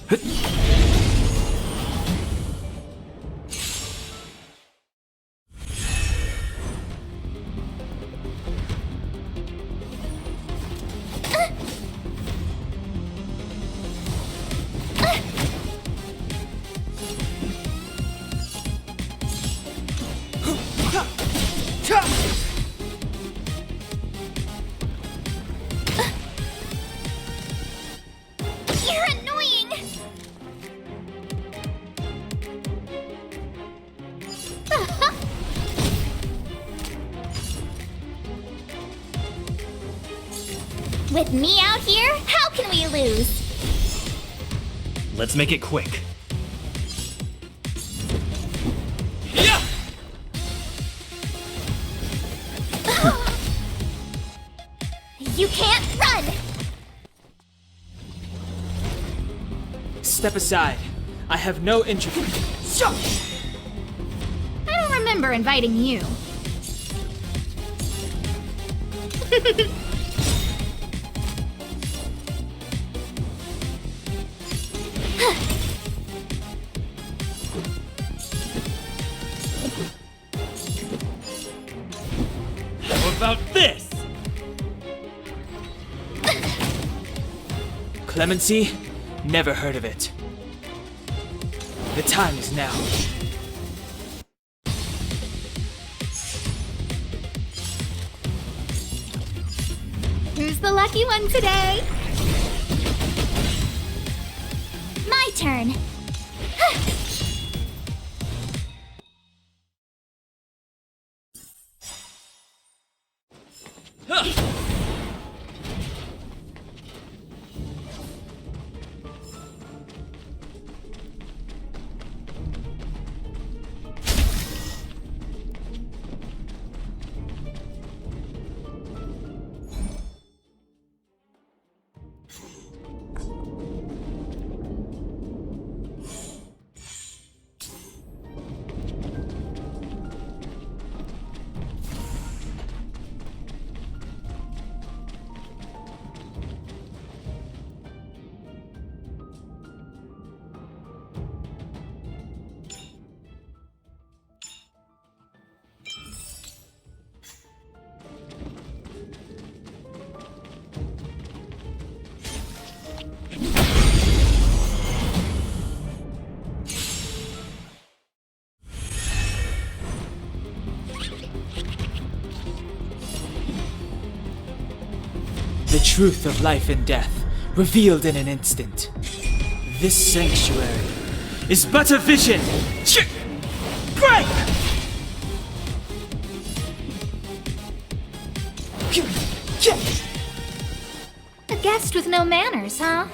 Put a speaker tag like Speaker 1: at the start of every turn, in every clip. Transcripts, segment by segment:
Speaker 1: You're annoying! With me out here, how can we lose?
Speaker 2: Let's make it quick.
Speaker 1: You can't run!
Speaker 3: Step aside. I have no interest.
Speaker 1: I don't remember inviting you.
Speaker 2: How about this?
Speaker 3: Clemency? Never heard of it. The time is now.
Speaker 1: Who's the lucky one today? My turn.
Speaker 3: The truth of life and death, revealed in an instant. This sanctuary is but a vision! Break!
Speaker 1: A guest with no manners, huh?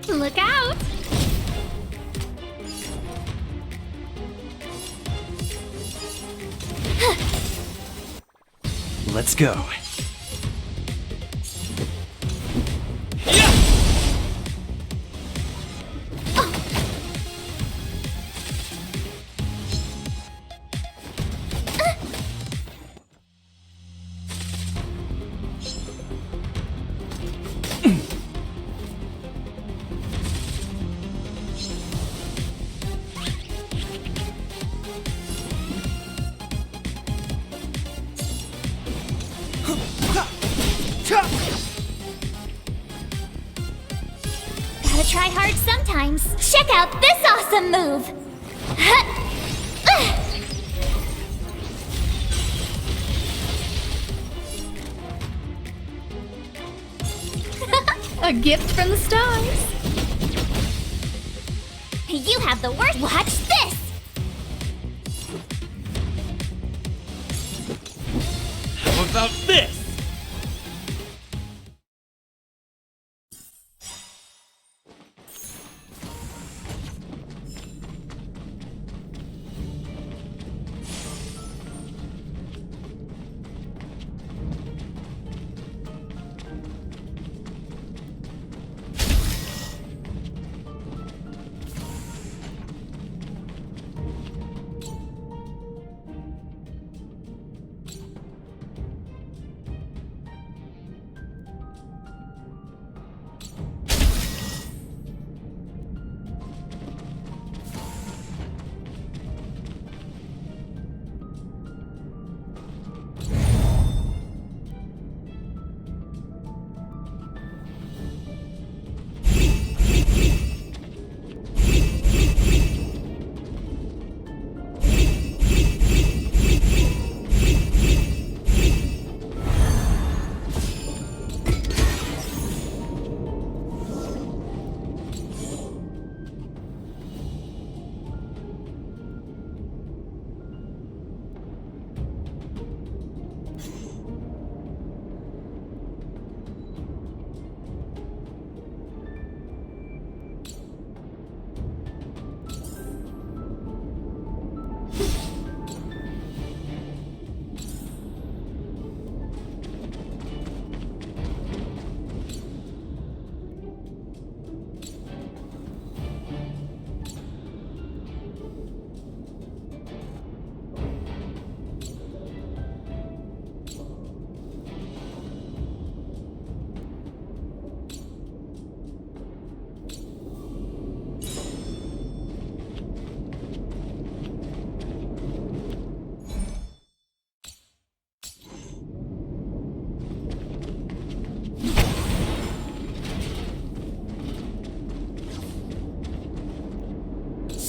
Speaker 1: Look out!
Speaker 2: Let's go.
Speaker 1: Gotta try hard sometimes. Check out this awesome move! A gift from the stars. You have the worst. Watch this!
Speaker 2: How about this?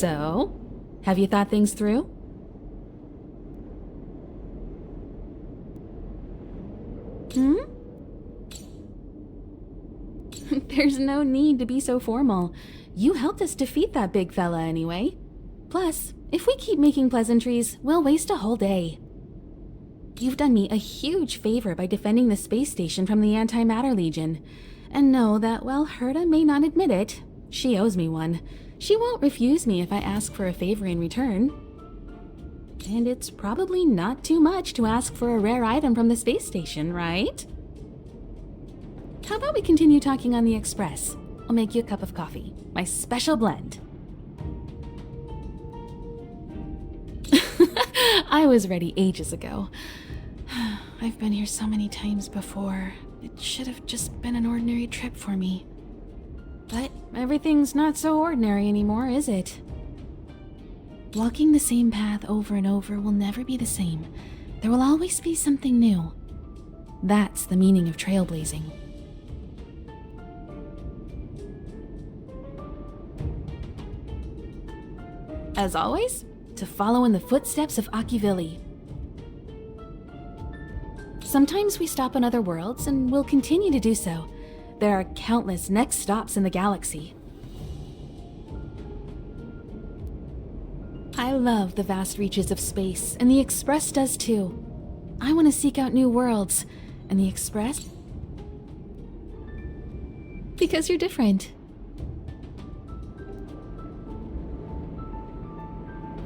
Speaker 4: So, have you thought things through? There's no need to be so formal. You helped us defeat that big fella anyway. Plus, if we keep making pleasantries, we'll waste a whole day. You've done me a huge favor by defending the space station from the Antimatter Legion. And know that while Herta may not admit it, she owes me one. She won't refuse me if I ask for a favor in return. And it's probably not too much to ask for a rare item from the space station, right? How about we continue talking on the express? I'll make you a cup of coffee. My special blend. I was ready ages ago. I've been here so many times before. It should have just been an ordinary trip for me. But everything's not so ordinary anymore, is it? Walking the same path over and over will never be the same. There will always be something new. That's the meaning of trailblazing. As always, to follow in the footsteps of Akivili. Sometimes we stop on other worlds, and we'll continue to do so. There are countless next stops in the galaxy. I love the vast reaches of space, and the Express does too. I want to seek out new worlds, and the Express? Because you're different.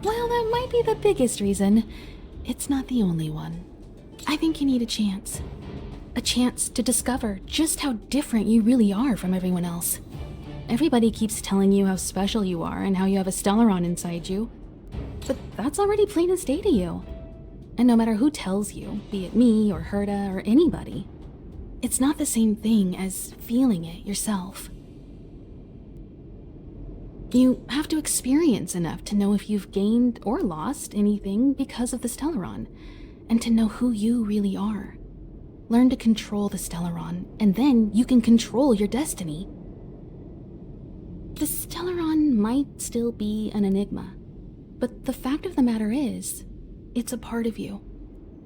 Speaker 4: Well, that might be the biggest reason. It's not the only one. I think you need a chance. A chance to discover just how different you really are from everyone else. Everybody keeps telling you how special you are and how you have a Stellaron inside you. But that's already plain as day to you. And no matter who tells you, be it me or Herta or anybody, it's not the same thing as feeling it yourself. You have to experience enough to know if you've gained or lost anything because of the Stellaron, and to know who you really are. Learn to control the Stellaron, and then you can control your destiny. The Stellaron might still be an enigma, but the fact of the matter is, it's a part of you.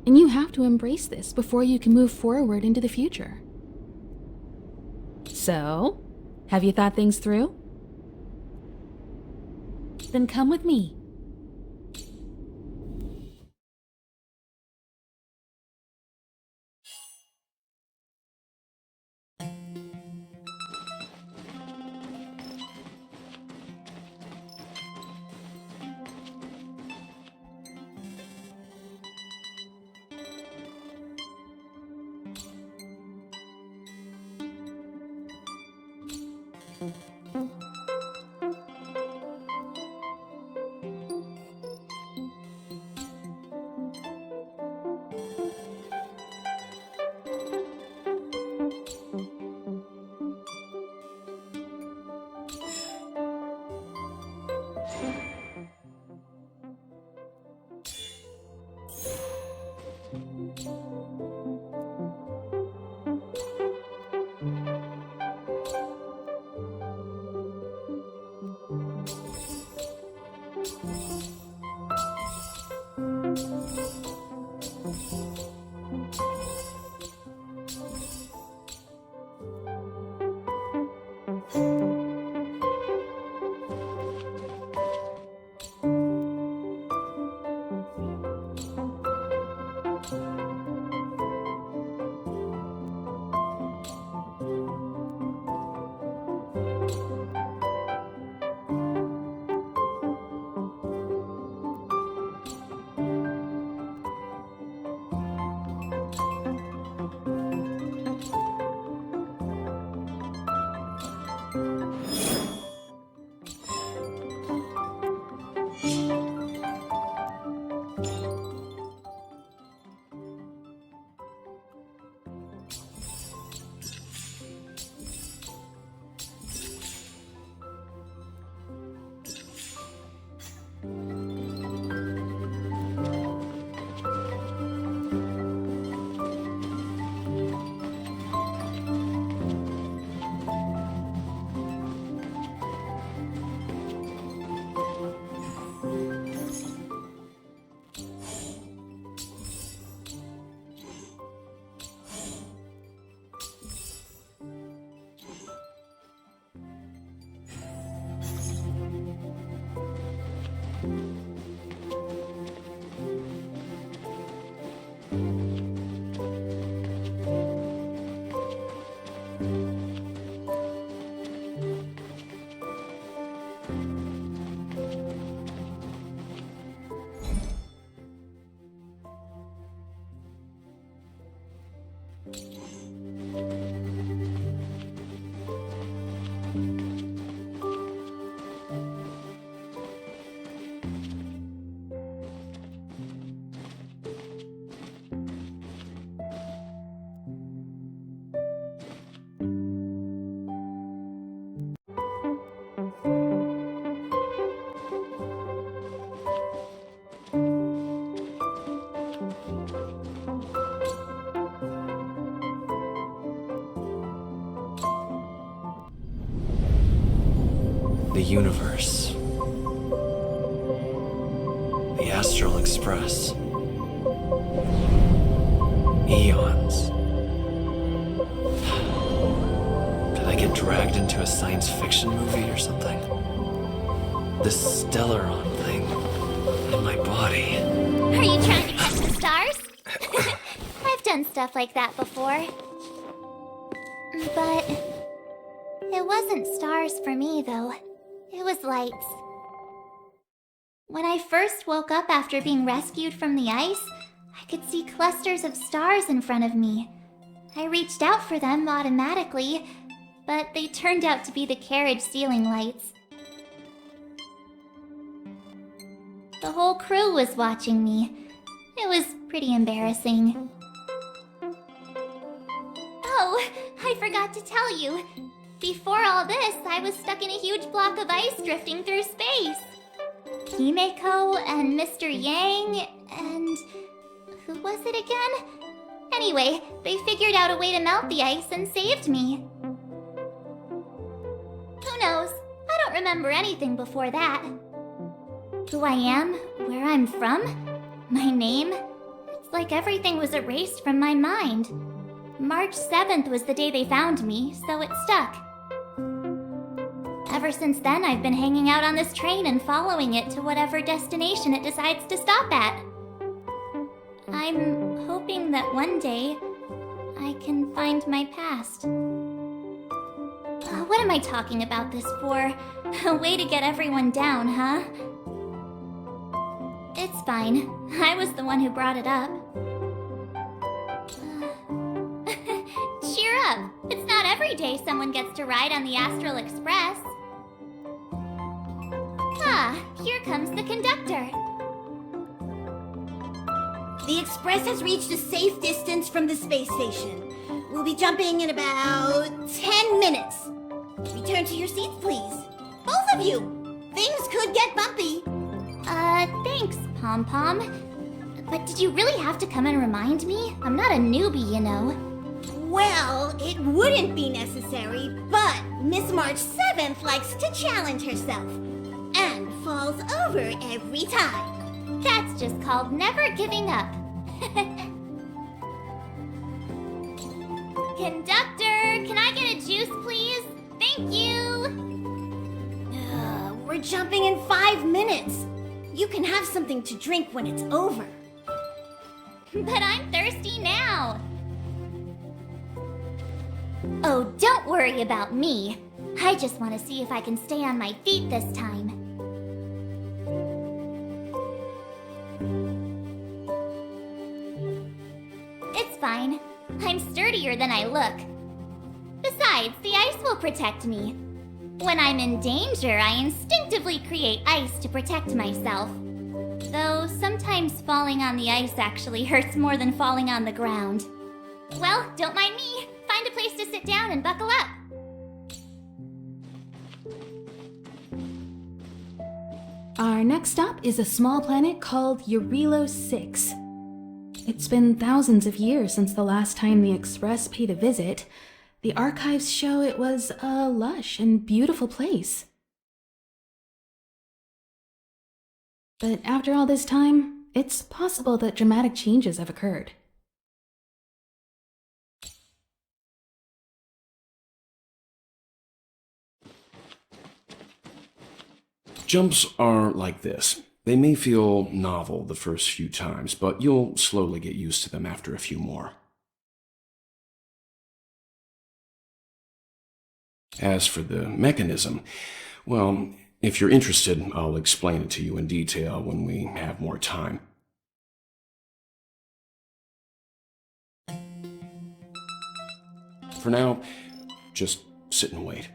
Speaker 4: And you have to embrace this before you can move forward into the future. So, have you thought things through? Then come with me.
Speaker 2: The universe. The Astral Express. Eons. Did I get dragged into a science fiction movie or something? This Stellaron thing in my body.
Speaker 1: Are you trying to catch the stars? I've done stuff like that before. But it wasn't stars for me, though. It was lights. When I first woke up after being rescued from the ice, I could see clusters of stars in front of me. I reached out for them automatically, but they turned out to be the carriage ceiling lights. The whole crew was watching me. It was pretty embarrassing. Oh, I forgot to tell you. Before all this, I was stuck in a huge block of ice drifting through space. Himeko and Mr. Yang and... who was it again? Anyway, they figured out a way to melt the ice and saved me. Who knows? I don't remember anything before that. Who I am, where I'm from, my name, it's like everything was erased from my mind. March 7th was the day they found me, so it stuck. Ever since then, I've been hanging out on this train and following it to whatever destination it decides to stop at. I'm hoping that one day I can find my past. What am I talking about this for? A way to get everyone down, huh? It's fine. I was the one who brought it up. Cheer up! It's not every day someone gets to ride on the Astral Express. Ah, here comes the conductor.
Speaker 5: The Express has reached a safe distance from the space station. We'll be jumping in about 10 minutes. Return to your seats, please. Both of you! Things could get bumpy.
Speaker 1: Thanks, Pom Pom. But did you really have to come and remind me? I'm not a newbie, you know.
Speaker 5: Well, it wouldn't be necessary, but Miss March 7th likes to challenge herself. And falls over every time.
Speaker 1: That's just called never giving up. Conductor, can I get a juice, please? Thank you!
Speaker 5: We're jumping in 5 minutes. You can have something to drink when it's over.
Speaker 1: But I'm thirsty now. Oh, don't worry about me. I just want to see if I can stay on my feet this time. It's fine. I'm sturdier than I look. Besides, the ice will protect me. When I'm in danger, I instinctively create ice to protect myself. Though sometimes falling on the ice actually hurts more than falling on the ground. Well, don't mind me. Find a place to sit down and buckle up.
Speaker 4: Our next stop is a small planet called Eurilo 6. It's been thousands of years since the last time the Express paid a visit. The archives show it was a lush and beautiful place. But after all this time, it's possible that dramatic changes have occurred.
Speaker 6: Jumps are like this. They may feel novel the first few times, but you'll slowly get used to them after a few more. As for the mechanism, well, if you're interested, I'll explain it to you in detail when we have more time. For now, just sit and wait.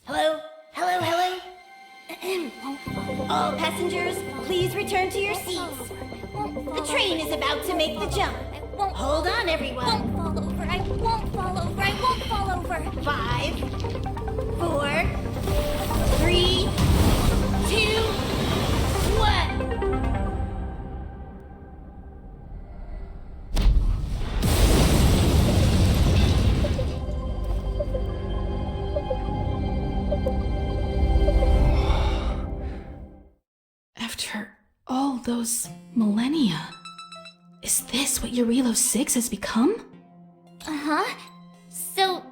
Speaker 5: Hello? Hello, hello? All passengers, please return to your seats. The train is about to make the jump. Hold on, everyone.
Speaker 1: I won't fall over. I won't fall over. I won't fall over.
Speaker 5: 5, 4, 3, 2, 1.
Speaker 4: After all those millennia, is this what Eurilo 6 has become?
Speaker 1: Uh-huh. So,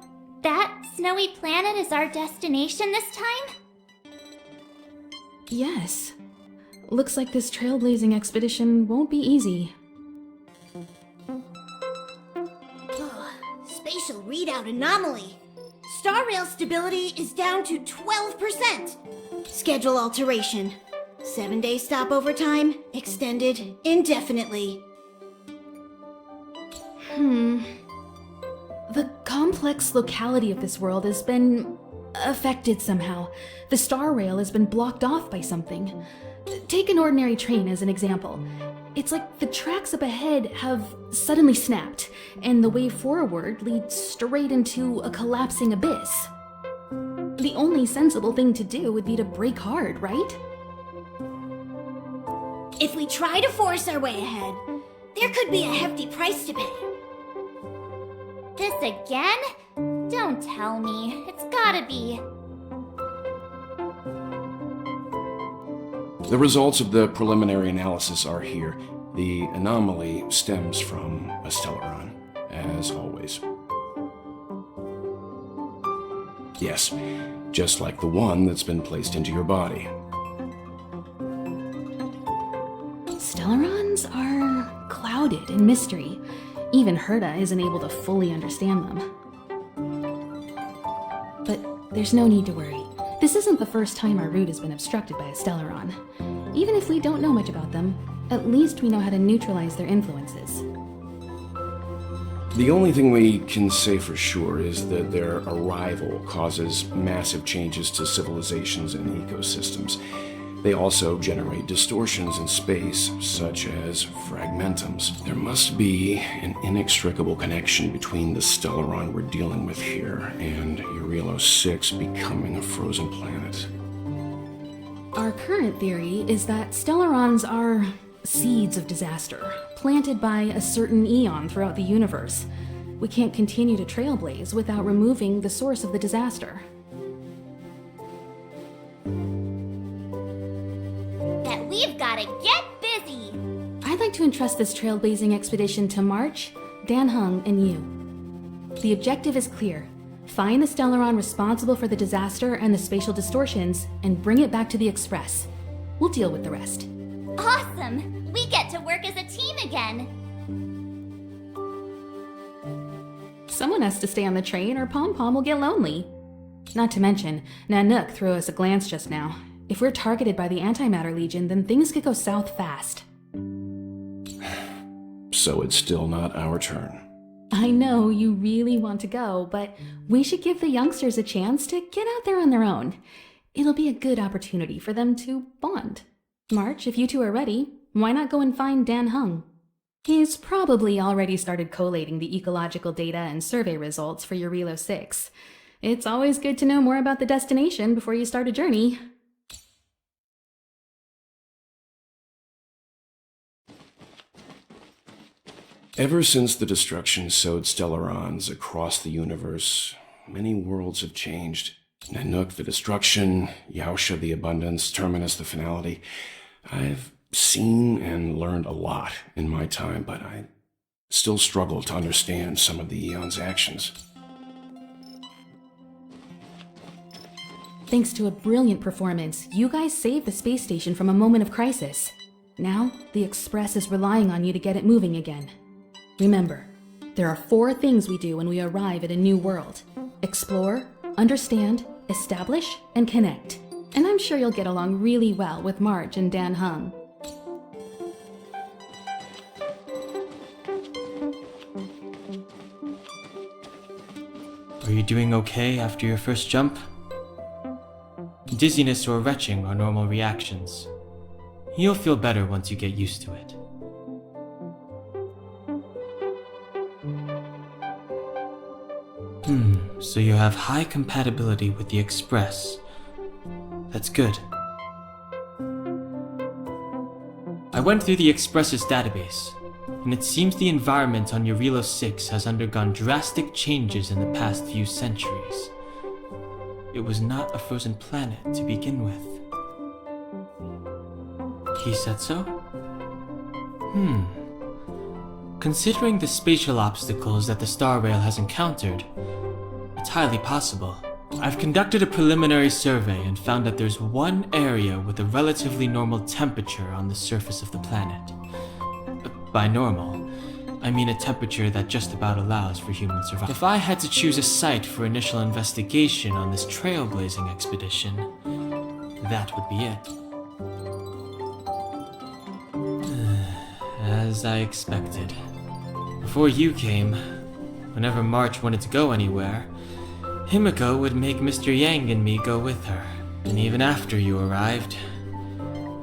Speaker 1: that snowy planet is our destination this time?
Speaker 4: Yes. Looks like this trailblazing expedition won't be easy.
Speaker 5: Spatial readout anomaly. Star rail stability is down to 12%. Schedule alteration. 7-day stopover time extended indefinitely.
Speaker 4: The complex locality of this world has been affected somehow. The star rail has been blocked off by something. Take an ordinary train as an example. It's like the tracks up ahead have suddenly snapped, and the way forward leads straight into a collapsing abyss. The only sensible thing to do would be to brake hard, right?
Speaker 5: If we try to force our way ahead, there could be a hefty price to pay.
Speaker 1: This again? Don't tell me. It's gotta be.
Speaker 6: The results of the preliminary analysis are here. The anomaly stems from a Stellaron, as always. Yes, just like the one that's been placed into your body.
Speaker 4: Stellarons are clouded in mystery. Even Herta isn't able to fully understand them. But there's no need to worry. This isn't the first time our route has been obstructed by a Stellaron. Even if we don't know much about them, at least we know how to neutralize their influences.
Speaker 6: The only thing we can say for sure is that their arrival causes massive changes to civilizations and ecosystems. They also generate distortions in space, such as fragmentums. There must be an inextricable connection between the Stellaron we're dealing with here and Eurilo 6 becoming a frozen planet.
Speaker 4: Our current theory is that Stellarons are seeds of disaster, planted by a certain eon throughout the universe. We can't continue to trailblaze without removing the source of the disaster.
Speaker 1: That we've gotta get busy!
Speaker 4: I'd like to entrust this trailblazing expedition to March, Dan Heng, and you. The objective is clear. Find the Stellaron responsible for the disaster and the spatial distortions, and bring it back to the Express. We'll deal with the rest.
Speaker 1: Awesome! We get to work as a team again!
Speaker 4: Someone has to stay on the train or Pom Pom will get lonely. Not to mention, Nanook threw us a glance just now. If we're targeted by the Antimatter Legion, then things could go south fast.
Speaker 6: So it's still not our turn.
Speaker 4: I know you really want to go, but we should give the youngsters a chance to get out there on their own. It'll be a good opportunity for them to bond. March, if you two are ready, why not go and find Dan Heng? He's probably already started collating the ecological data and survey results for Eurilo 6. It's always good to know more about the destination before you start a journey.
Speaker 6: Ever since the destruction sowed Stellarons across the universe, many worlds have changed. Nanook, the destruction, Yaosha, the abundance, Terminus, the finality. I've seen and learned a lot in my time, but I still struggle to understand some of the Eon's actions.
Speaker 4: Thanks to a brilliant performance, you guys saved the space station from a moment of crisis. Now, the Express is relying on you to get it moving again. Remember, there are 4 things we do when we arrive at a new world. Explore, understand, establish, and connect. And I'm sure you'll get along really well with March and Dan Heng.
Speaker 3: Are you doing okay after your first jump? Dizziness or retching are normal reactions. You'll feel better once you get used to it. So you have high compatibility with the Express. That's good. I went through the Express's database, and it seems the environment on Eurilo 6 has undergone drastic changes in the past few centuries. It was not a frozen planet to begin with. He said so? Considering the spatial obstacles that the Star Rail has encountered, it's highly possible. I've conducted a preliminary survey and found that there's one area with a relatively normal temperature on the surface of the planet. By normal, I mean a temperature that just about allows for human survival. If I had to choose a site for initial investigation on this trailblazing expedition, that would be it. As I expected. Before you came, whenever March wanted to go anywhere, Himiko would make Mr. Yang and me go with her. And even after you arrived,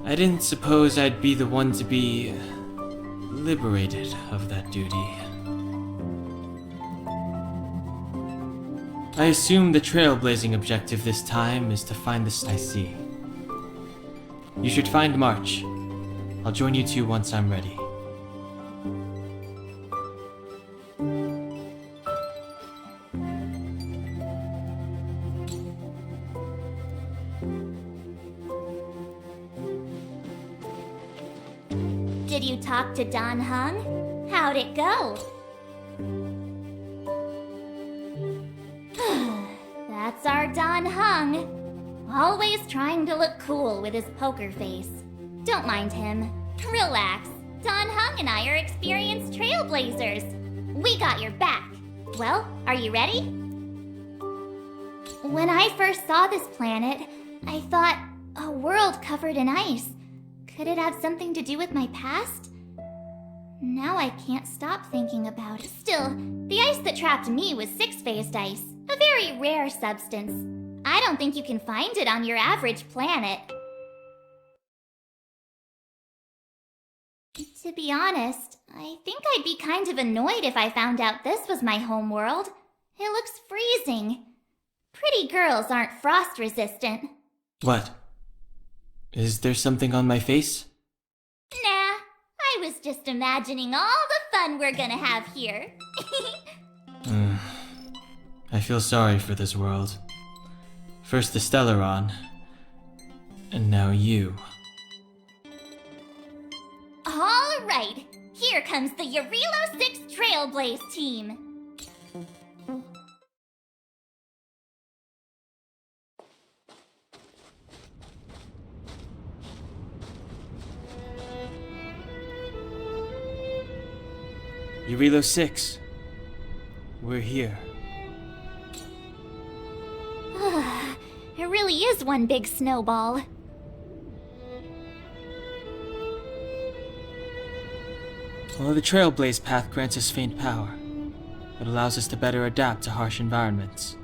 Speaker 3: I didn't suppose I'd be the one to be liberated of that duty. I assume the trailblazing objective this time is to find the I see. You should find March. I'll join you two once I'm ready.
Speaker 1: Did you talk to Don Hung? How'd it go? That's our Don Hung. Always trying to look cool with his poker face. Don't mind him. Relax. Don Hung and I are experienced trailblazers. We got your back. Well, are you ready? When I first saw this planet, I thought, a world covered in ice. Could it have something to do with my past? Now I can't stop thinking about it. Still, the ice that trapped me was six-phased ice, a very rare substance. I don't think you can find it on your average planet. To be honest, I think I'd be kind of annoyed if I found out this was my home world. It looks freezing. Pretty girls aren't frost-resistant.
Speaker 3: What? Is there something on my face?
Speaker 1: Nah, I was just imagining all the fun we're gonna have here.
Speaker 3: I feel sorry for this world. First the Stellaron, and now you.
Speaker 1: All right, here comes the Eurilo 6 Trailblaze team.
Speaker 3: Eurilo 6. We're here.
Speaker 1: It really is one big snowball.
Speaker 3: Well, the Trailblaze path grants us faint power. It allows us to better adapt to harsh environments.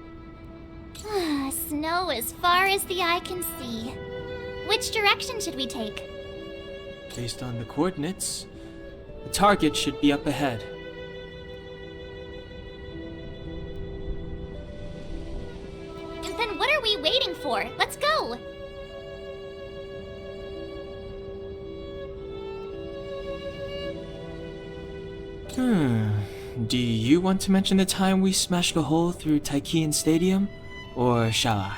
Speaker 1: Snow as far as the eye can see. Which direction should we take?
Speaker 3: Based on the coordinates, the target should be up ahead.
Speaker 1: And then what are we waiting for? Let's go!
Speaker 3: Do you want to mention the time we smashed a hole through Taikian Stadium? Or shall I?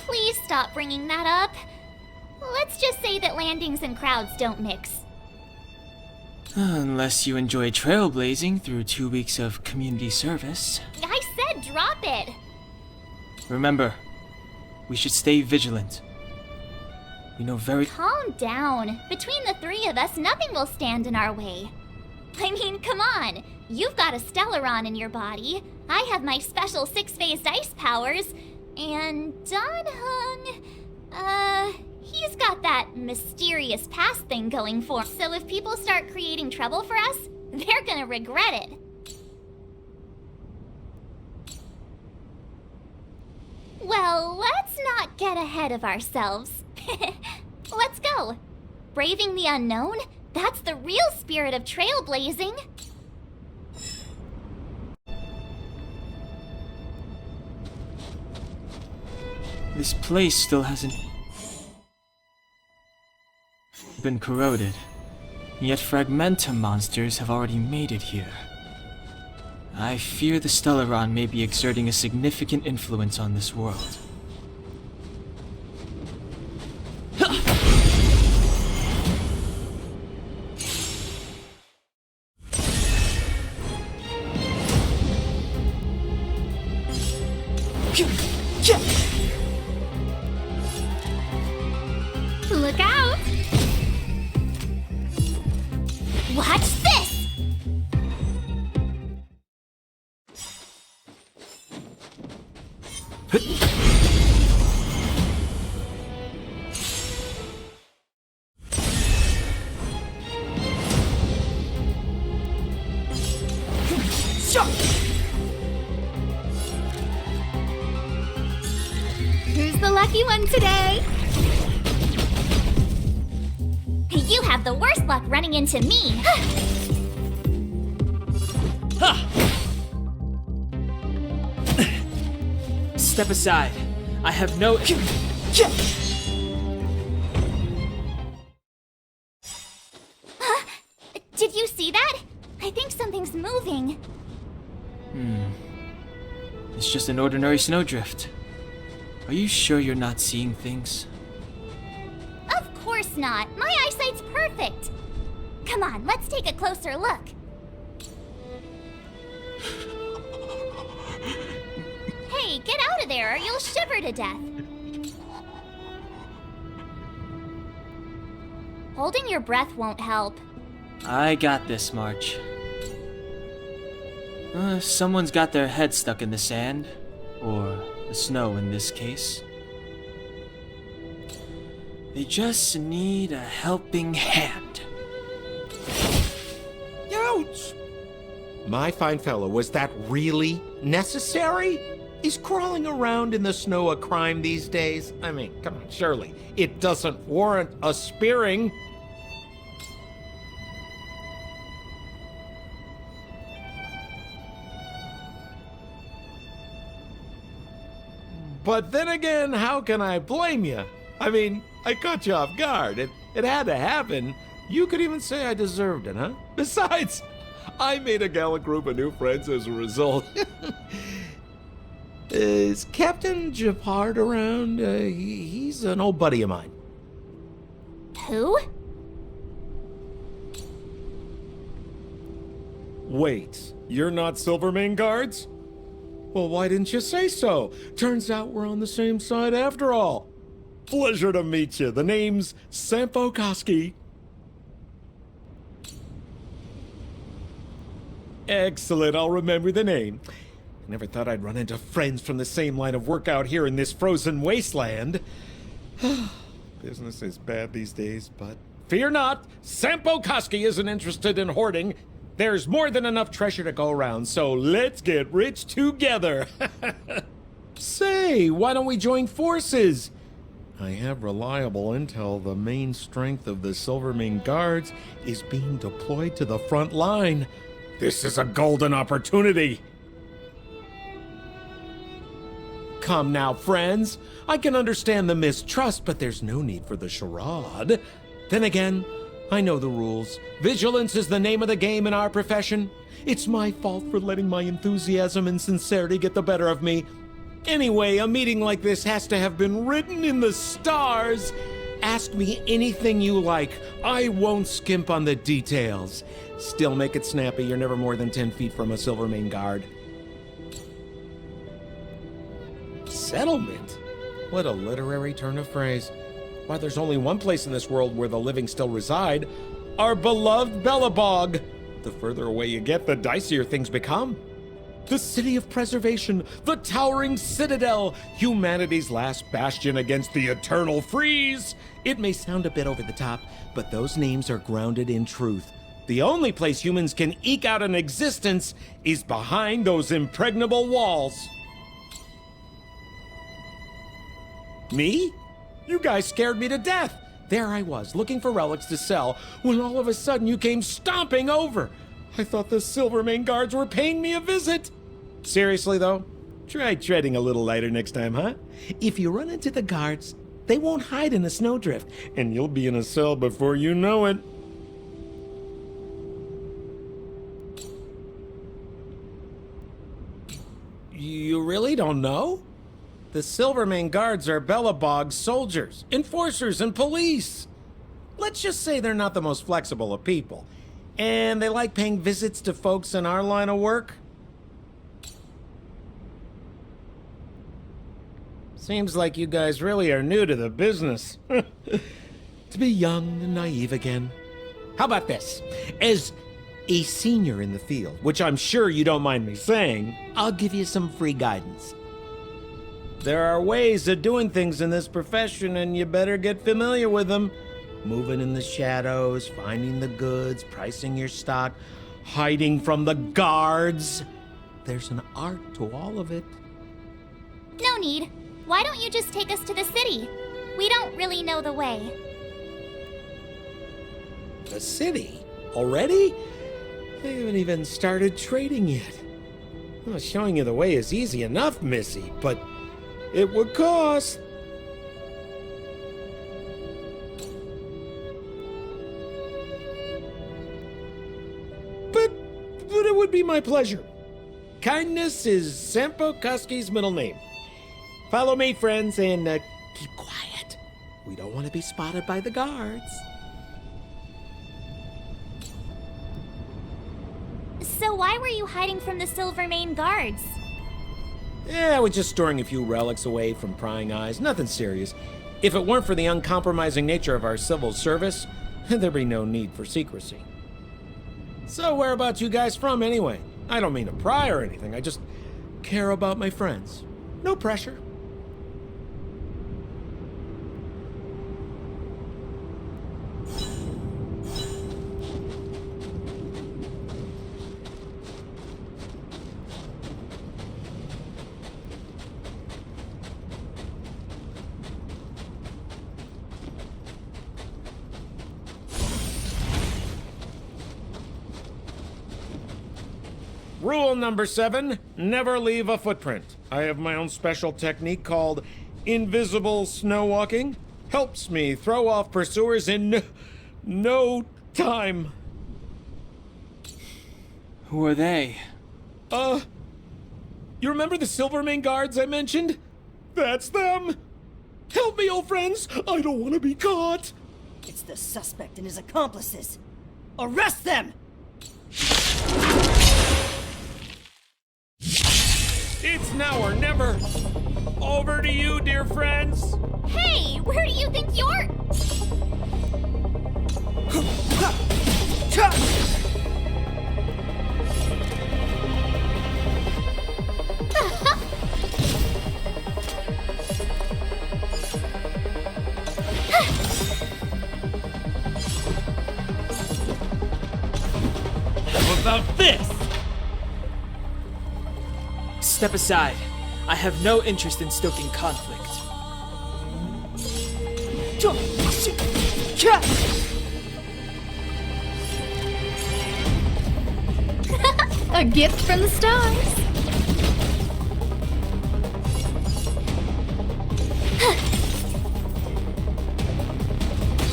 Speaker 1: Please stop bringing that up. Let's just say that landings and crowds don't mix.
Speaker 3: Unless you enjoy trailblazing through 2 weeks of community service.
Speaker 1: I said drop it!
Speaker 3: Remember, we should stay vigilant. We know very—
Speaker 1: Calm down. Between the three of us, nothing will stand in our way. I mean, come on. You've got a Stellaron in your body. I have my special six-phased ice powers. And Don Hung, he's got that mysterious past thing going for him. So if people start creating trouble for us, they're gonna regret it. Well, let's not get ahead of ourselves. Let's go. Braving the unknown? That's the real spirit of trailblazing.
Speaker 3: This place still hasn't been corroded, yet Fragmentum monsters have already made it here. I fear the Stellaron may be exerting a significant influence on this world.
Speaker 1: Look out! Watch this! Who's the lucky one today? You have the worst luck running into me.
Speaker 3: Step aside. I have no...
Speaker 1: Did you see that? I think something's moving.
Speaker 3: It's just an ordinary snowdrift. Are you sure you're not seeing things?
Speaker 1: Of course not. My eyesight's perfect. Come on, let's take a closer look. Hey, get out of there or you'll shiver to death. Holding your breath won't help.
Speaker 3: I got this, March. Someone's got their head stuck in the sand, or the snow in this case. They just need a helping hand.
Speaker 7: Ouch! My fine fellow, was that really necessary? Is crawling around in the snow a crime these days? I mean, come on, surely it doesn't warrant a spearing. But then again, how can I blame you? I mean, I caught you off guard. It had to happen. You could even say I deserved it, huh? Besides, I made a gallant group of new friends as a result. Is Captain Japard around? He's an old buddy of mine.
Speaker 1: Who?
Speaker 7: Wait, you're not Silvermane guards? Well, why didn't you say so? Turns out we're on the same side after all. Pleasure to meet you. The name's Sampo Koski. Excellent, I'll remember the name. I never thought I'd run into friends from the same line of work out here in this frozen wasteland. Business is bad these days, but fear not, Sampo Koski isn't interested in hoarding. There's more than enough treasure to go around, so let's get rich together. Say, why don't we join forces? I have reliable intel the main strength of the Silvermane Guards is being deployed to the front line. This is a golden opportunity. Come now, friends. I can understand the mistrust, but there's no need for the charade. Then again, I know the rules. Vigilance is the name of the game in our profession. It's my fault for letting my enthusiasm and sincerity get the better of me. Anyway, a meeting like this has to have been written in the stars. Ask me anything you like. I won't skimp on the details. Still make it snappy. You're never more than 10 feet from a Silvermane guard. Settlement? What a literary turn of phrase. Why, there's only one place in this world where the living still reside. Our beloved Bellabog. The further away you get, the dicier things become. The city of preservation, the towering citadel, humanity's last bastion against the eternal freeze. It may sound a bit over the top, but those names are grounded in truth. The only place humans can eke out an existence is behind those impregnable walls. Me? You guys scared me to death. There I was, looking for relics to sell, when all of a sudden you came stomping over. I thought the Silvermane guards were paying me a visit. Seriously, though, Try treading a little lighter next time, huh? If you run into the guards, they won't hide in a snowdrift, and you'll be in a cell before you know it. You really don't know? The Silvermane Guards are Bellabog's soldiers, enforcers, and police. Let's just say they're not the most flexible of people. And they like paying visits to folks in our line of work. Seems like you guys really are new to the business. To be young and naive again. How about this? As a senior in the field, which I'm sure you don't mind me saying, I'll give you some free guidance. There are ways of doing things in this profession, and you better get familiar with them. Moving in the shadows, finding the goods, pricing your stock, hiding from the guards. There's an art to all of it.
Speaker 1: No need. Why don't you just take us to the city? We don't really know the way.
Speaker 7: The city? Already? They haven't even started trading yet. Well, showing you the way is easy enough, Missy, but it would cost. But it would be my pleasure. Kindness is Sampo Kuski's middle name. Follow me, friends, and keep quiet. We don't want to be spotted by the guards.
Speaker 1: So why were you hiding from the Silvermane Guards?
Speaker 7: Yeah, I was just storing a few relics away from prying eyes. Nothing serious. If it weren't for the uncompromising nature of our civil service, there'd be no need for secrecy. So whereabouts you guys from, anyway? I don't mean to pry or anything. I just care about my friends. No pressure. Rule number 7, never leave a footprint. I have my own special technique called invisible snow walking. Helps me throw off pursuers in no time.
Speaker 3: Who are they?
Speaker 7: You remember the Silvermane Guards I mentioned? That's them! Help me, old friends! I don't want to be caught!
Speaker 5: It's the suspect and his accomplices. Arrest them!
Speaker 7: It's now or never. Over to you, dear friends.
Speaker 1: Hey, where do you think you're...
Speaker 3: How about this? Step aside. I have no interest in stoking conflict.
Speaker 4: A gift from the stars.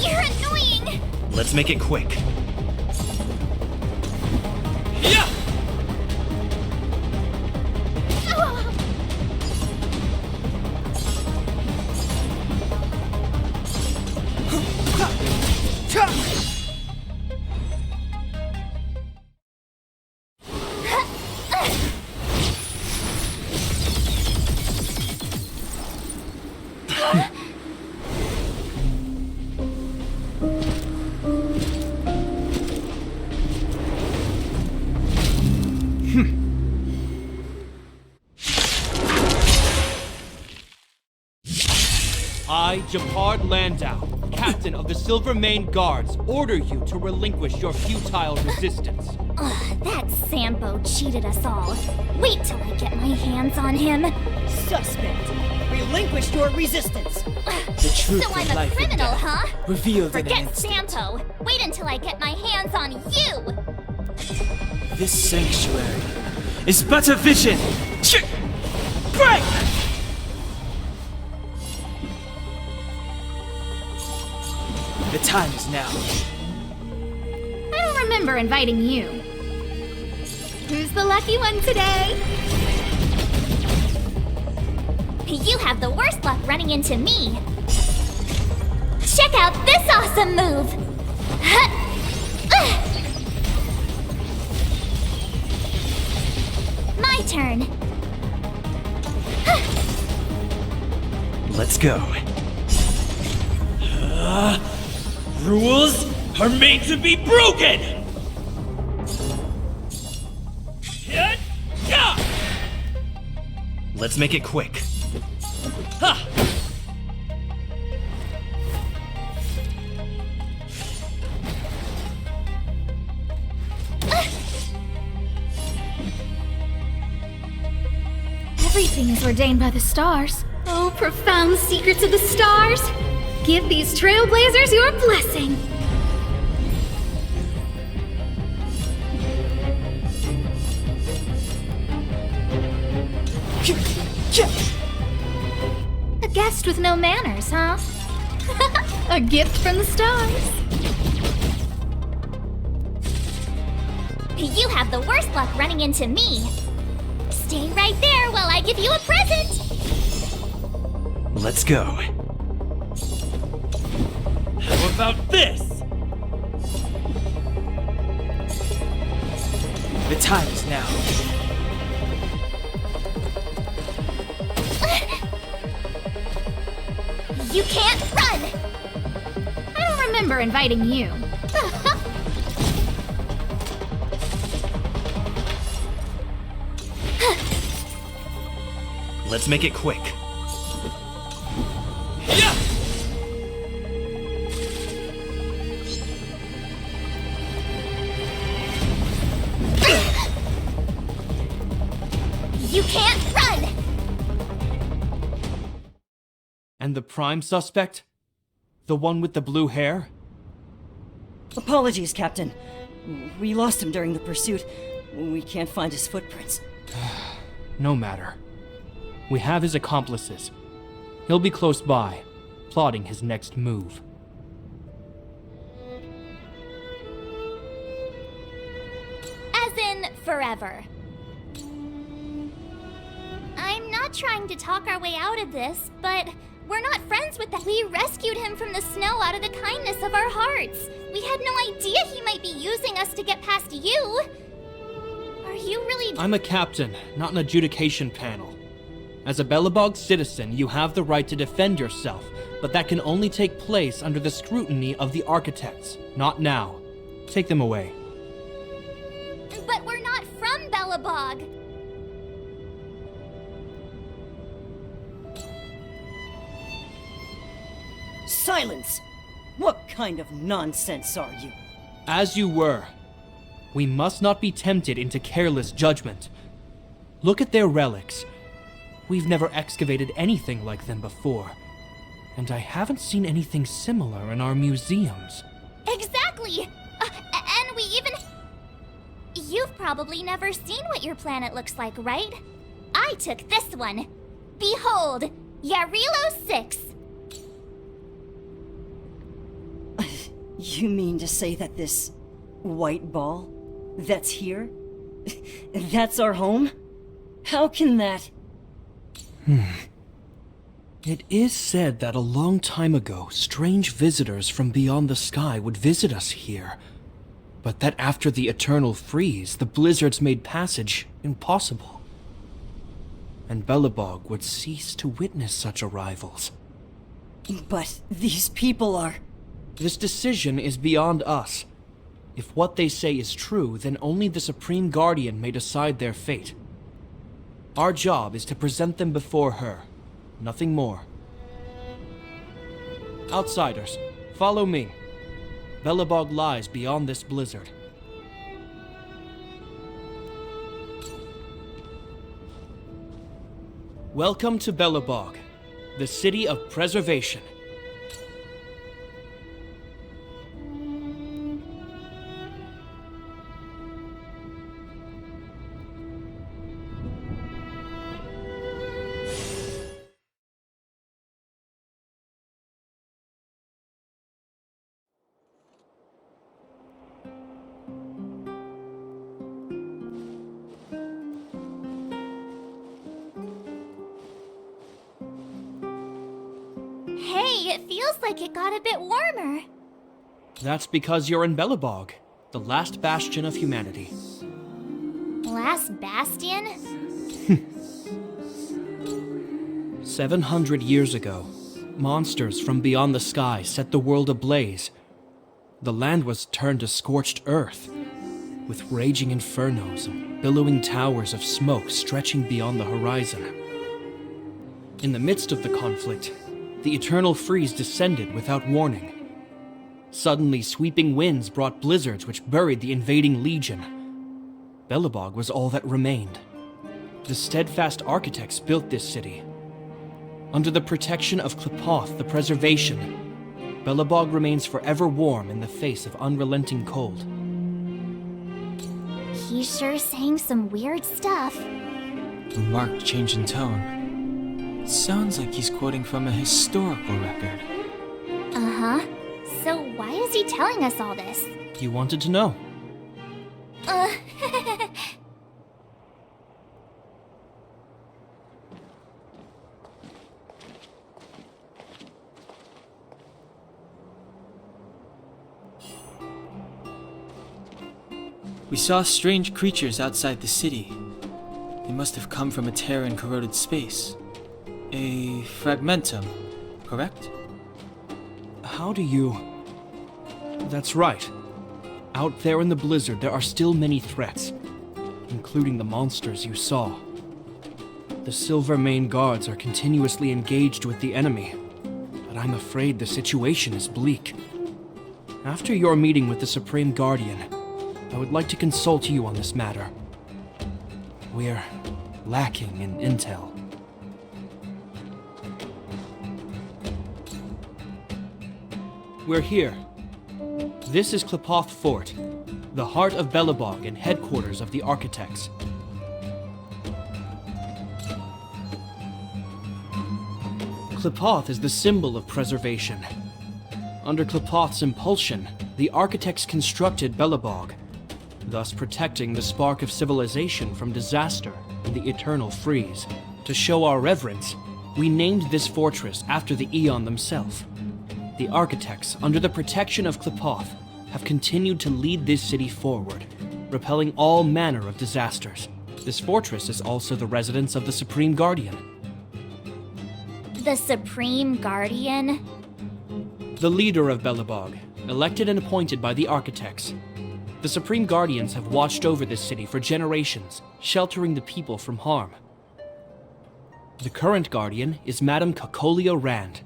Speaker 1: You're annoying!
Speaker 2: Let's make it quick.
Speaker 3: Yeah!
Speaker 8: I, Japard Landau, captain of the Silvermane Guards, order you to relinquish your futile resistance.
Speaker 1: Ugh, that Sampo cheated us all. Wait till I get my hands on him.
Speaker 5: Suspect, relinquish your resistance.
Speaker 3: The truth
Speaker 1: So
Speaker 3: of
Speaker 1: I'm a
Speaker 3: life and
Speaker 1: criminal,
Speaker 3: death,
Speaker 1: huh?
Speaker 3: revealed in an
Speaker 1: Forget
Speaker 3: instant.
Speaker 1: Sampo. Wait until I get my hands on you.
Speaker 3: This sanctuary is but a vision.
Speaker 8: Break!
Speaker 9: The time is now.
Speaker 1: I don't remember inviting you. Who's the lucky one today? You have the worst luck running into me. Check out this awesome move! My turn.
Speaker 9: Let's go. Rules are made to be broken! Let's make it quick. Ha!
Speaker 1: Everything is ordained by the stars. Oh, profound secrets of the stars! Give these trailblazers your blessing! A guest with no manners, huh? A gift from the stars. You have the worst luck running into me. Stay right there while I give you a present!
Speaker 9: Let's go. How about this? The time is now.
Speaker 1: You can't run! I don't remember inviting you.
Speaker 9: Let's make it quick.
Speaker 1: You can't run!
Speaker 8: And the prime suspect? The one with the blue hair?
Speaker 10: Apologies, Captain. We lost him during the pursuit. We can't find his footprints.
Speaker 8: No matter. We have his accomplices. He'll be close by, plotting his next move.
Speaker 1: As in, forever. I'm not trying to talk our way out of this, but we're not friends with that. We rescued him from the snow out of the kindness of our hearts. We had no idea he might be using us to get past you. Are you really—
Speaker 8: I'm a captain, not an adjudication panel. As a Belobog citizen, you have the right to defend yourself, but that can only take place under the scrutiny of the architects, not now. Take them away.
Speaker 1: But we're not from Belobog.
Speaker 10: Silence! What kind of nonsense are you?
Speaker 8: As you were. We must not be tempted into careless judgment. Look at their relics. We've never excavated anything like them before. And I haven't seen anything similar in our museums.
Speaker 1: Exactly! And we even— You've probably never seen what your planet looks like, right? I took this one. Behold, Yarilo 6.
Speaker 10: You mean to say that this white ball that's here, that's our home? How can that—
Speaker 8: It is said that a long time ago, strange visitors from beyond the sky would visit us here. But that after the eternal freeze, the blizzards made passage impossible. And Belobog would cease to witness such arrivals.
Speaker 10: But these people are—
Speaker 8: This decision is beyond us. If what they say is true, then only the Supreme Guardian may decide their fate. Our job is to present them before her. Nothing more. Outsiders, follow me. Belobog lies beyond this blizzard. Welcome to Belobog, the city of preservation.
Speaker 1: it feels like it got a bit warmer.
Speaker 8: That's because you're in Belobog, the last bastion of humanity.
Speaker 1: Last bastion?
Speaker 8: 700 years ago, monsters from beyond the sky set the world ablaze. The land was turned to scorched earth, with raging infernos and billowing towers of smoke stretching beyond the horizon. In the midst of the conflict, the eternal freeze descended without warning. Suddenly, sweeping winds brought blizzards which buried the invading legion. Belobog was all that remained. The steadfast architects built this city. Under the protection of Klepoth, the Preservation, Belobog remains forever warm in the face of unrelenting cold.
Speaker 1: He's sure saying some weird stuff.
Speaker 3: A marked change in tone. It sounds like he's quoting from a historical record.
Speaker 1: Uh-huh. So why is he telling us all this?
Speaker 8: You wanted to know.
Speaker 3: We saw strange creatures outside the city. They must have come from a tear in corroded space. A fragmentum, correct?
Speaker 8: How do you... That's right. Out there in the blizzard, there are still many threats, including the monsters you saw. The Silvermane guards are continuously engaged with the enemy, but I'm afraid the situation is bleak. After your meeting with the Supreme Guardian, I would like to consult you on this matter. We're lacking in intel. We're here. This is Klepoth Fort, the heart of Belobog and headquarters of the Architects. Klepoth is the symbol of preservation. Under Klepoth's impulsion, the Architects constructed Belobog, thus protecting the spark of civilization from disaster and the eternal freeze. To show our reverence, we named this fortress after the Aeon themselves. The Architects, under the protection of Klepoth, have continued to lead this city forward, repelling all manner of disasters. This fortress is also the residence of the Supreme Guardian.
Speaker 1: The Supreme Guardian?
Speaker 8: The leader of Belobog, elected and appointed by the Architects. The Supreme Guardians have watched over this city for generations, sheltering the people from harm. The current Guardian is Madame Cocolia Rand.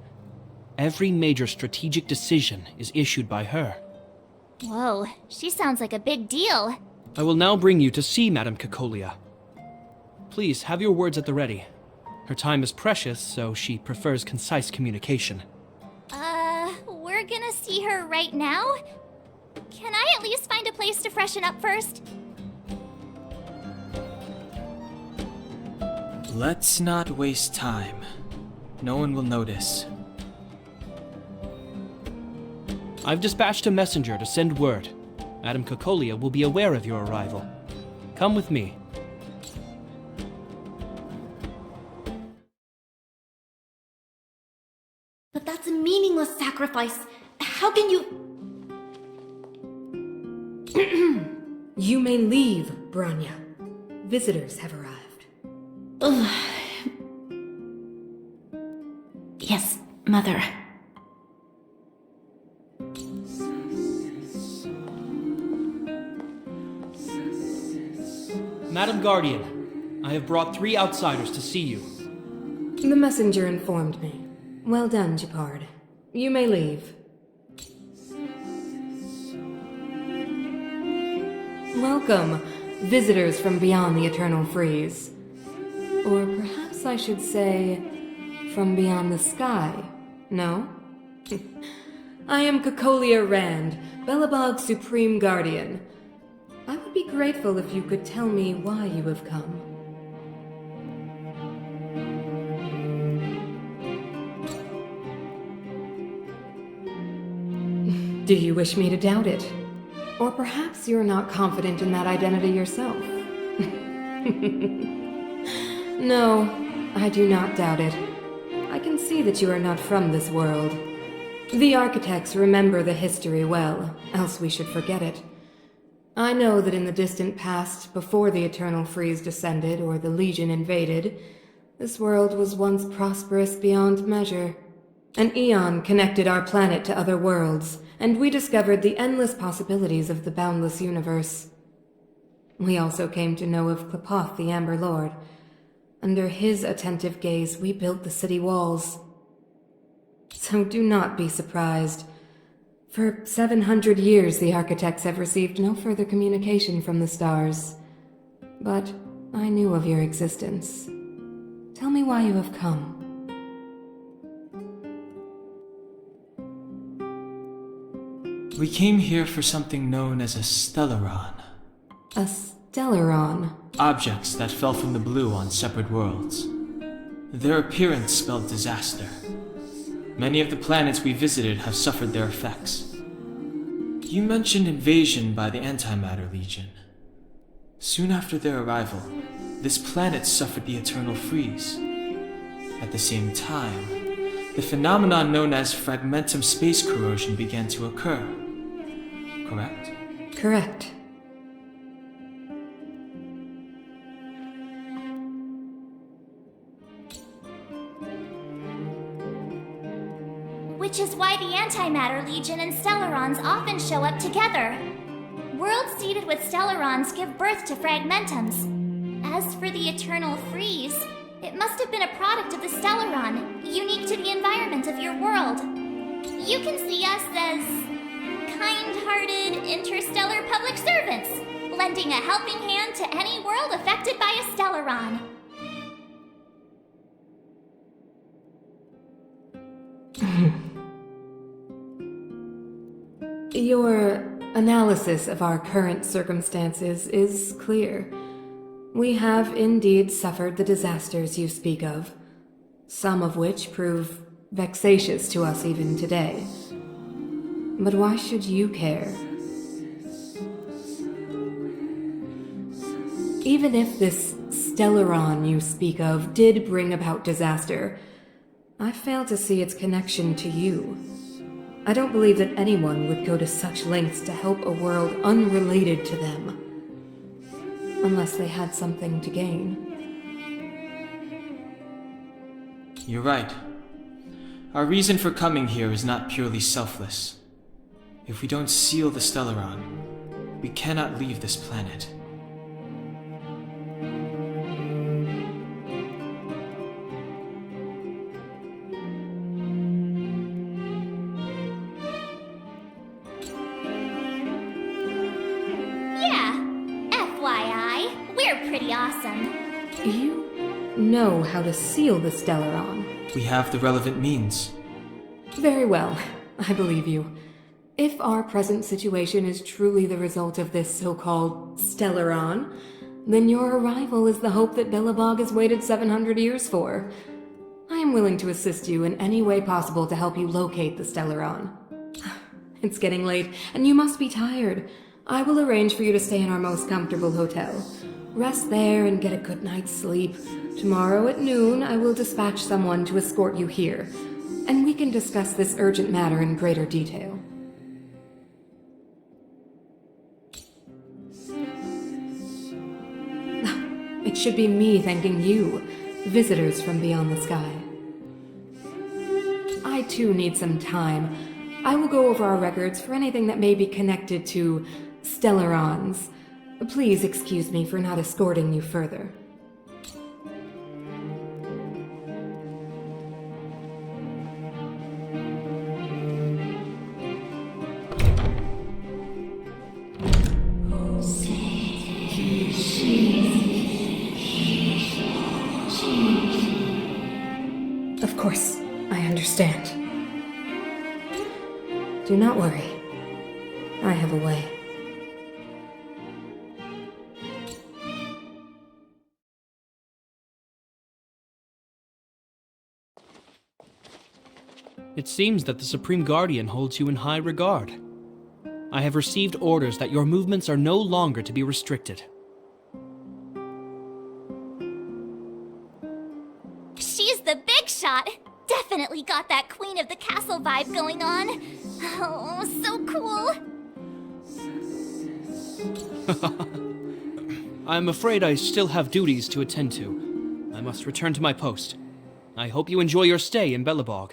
Speaker 8: Every major strategic decision is issued by her.
Speaker 1: Whoa, she sounds like a big deal.
Speaker 8: I will now bring you to see Madame Cocolia. Please have your words at the ready. Her time is precious, so she prefers concise communication.
Speaker 1: We're gonna see her right now? Can I at least find a place to freshen up first?
Speaker 3: Let's not waste time. No one will notice.
Speaker 8: I've dispatched a messenger to send word. Madame Cocolia will be aware of your arrival. Come with me.
Speaker 5: But that's a meaningless sacrifice. How can you...
Speaker 11: You may leave, Branya. Visitors have arrived.
Speaker 5: Yes, Mother.
Speaker 8: Madam Guardian, I have brought 3 outsiders to see you.
Speaker 11: The messenger informed me. Well done, Gepard. You may leave. Welcome, visitors from beyond the eternal freeze. Or perhaps I should say, from beyond the sky, no? I am Cocolia Rand, Belobog's Supreme Guardian. I would be grateful if you could tell me why you have come. Do you wish me to doubt it? Or perhaps you're not confident in that identity yourself? No, I do not doubt it. I can see that you are not from this world. The architects remember the history well, else we should forget it. I know that in the distant past, before the Eternal Freeze descended or the Legion invaded, this world was once prosperous beyond measure. An eon connected our planet to other worlds, and we discovered the endless possibilities of the boundless universe. We also came to know of Klapoth the Amber Lord. Under his attentive gaze, we built the city walls. So do not be surprised. For 700 years, the architects have received no further communication from the stars. But I knew of your existence. Tell me why you have come.
Speaker 3: We came here for something known as a Stellaron.
Speaker 11: A Stellaron?
Speaker 3: Objects that fell from the blue on separate worlds. Their appearance spelled disaster. Many of the planets we visited have suffered their effects. You mentioned invasion by the Antimatter Legion. Soon after their arrival, this planet suffered the Eternal Freeze. At the same time, the phenomenon known as fragmentum space corrosion began to occur. Correct?
Speaker 11: Correct.
Speaker 1: Which is why the Antimatter Legion and Stellarons often show up together. Worlds seeded with Stellarons give birth to fragmentums. As for the Eternal Freeze, it must have been a product of the Stellaron, unique to the environment of your world. You can see us as kind-hearted interstellar public servants, lending a helping hand to any world affected by a Stellaron.
Speaker 11: Your analysis of our current circumstances is clear. We have indeed suffered the disasters you speak of, some of which prove vexatious to us even today. But why should you care? Even if this Stellaron you speak of did bring about disaster, I fail to see its connection to you. I don't believe that anyone would go to such lengths to help a world unrelated to them. Unless they had something to gain.
Speaker 3: You're right. Our reason for coming here is not purely selfless. If we don't seal the Stellaron, we cannot leave this planet.
Speaker 1: Pretty awesome.
Speaker 11: You know how to seal the Stellaron.
Speaker 3: We have the relevant means.
Speaker 11: Very well. I believe you. If our present situation is truly the result of this so-called Stellaron, then your arrival is the hope that Billabog has waited 700 years for. I am willing to assist you in any way possible to help you locate the Stellaron. It's getting late, and you must be tired. I will arrange for you to stay in our most comfortable hotel. Rest there and get a good night's sleep. Tomorrow at noon, I will dispatch someone to escort you here, and we can discuss this urgent matter in greater detail. It should be me thanking you, visitors from beyond the sky. I too need some time. I will go over our records for anything that may be connected to Stellarons. Please excuse me for not escorting you further. Of course, I understand. Do not worry. I have a way.
Speaker 8: It seems that the Supreme Guardian holds you in high regard. I have received orders that your movements are no longer to be restricted.
Speaker 1: She's the big shot! definitely got that Queen of the Castle vibe going on. Oh, so cool.
Speaker 8: I'm afraid I still have duties to attend to. I must return to my post. I hope you enjoy your stay in Belobog.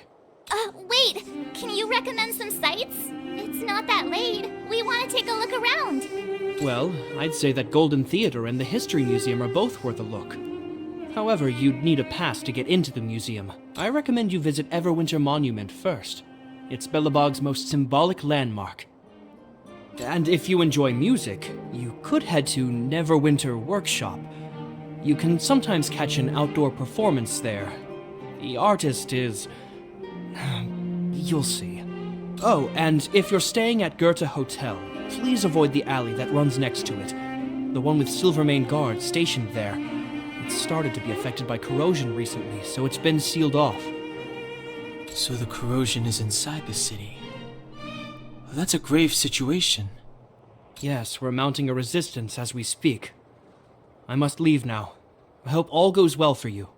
Speaker 1: Wait, can you recommend some sites? It's not that late. We want to take a look around.
Speaker 8: Well, I'd say that Golden Theater and the History Museum are both worth a look. However, you'd need a pass to get into the museum. I recommend you visit Everwinter Monument first. It's Belobog's most symbolic landmark. And if you enjoy music, you could head to Neverwinter Workshop. You can sometimes catch an outdoor performance there. The artist is... you'll see. Oh, and if you're staying at Goethe Hotel, please avoid the alley that runs next to it. The one with Silvermane guards stationed there. It's started to be affected by corrosion recently, so it's been sealed off.
Speaker 3: So the corrosion is inside the city. Well, that's a grave situation.
Speaker 8: Yes, we're mounting a resistance as we speak. I must leave now. I hope all goes well for you.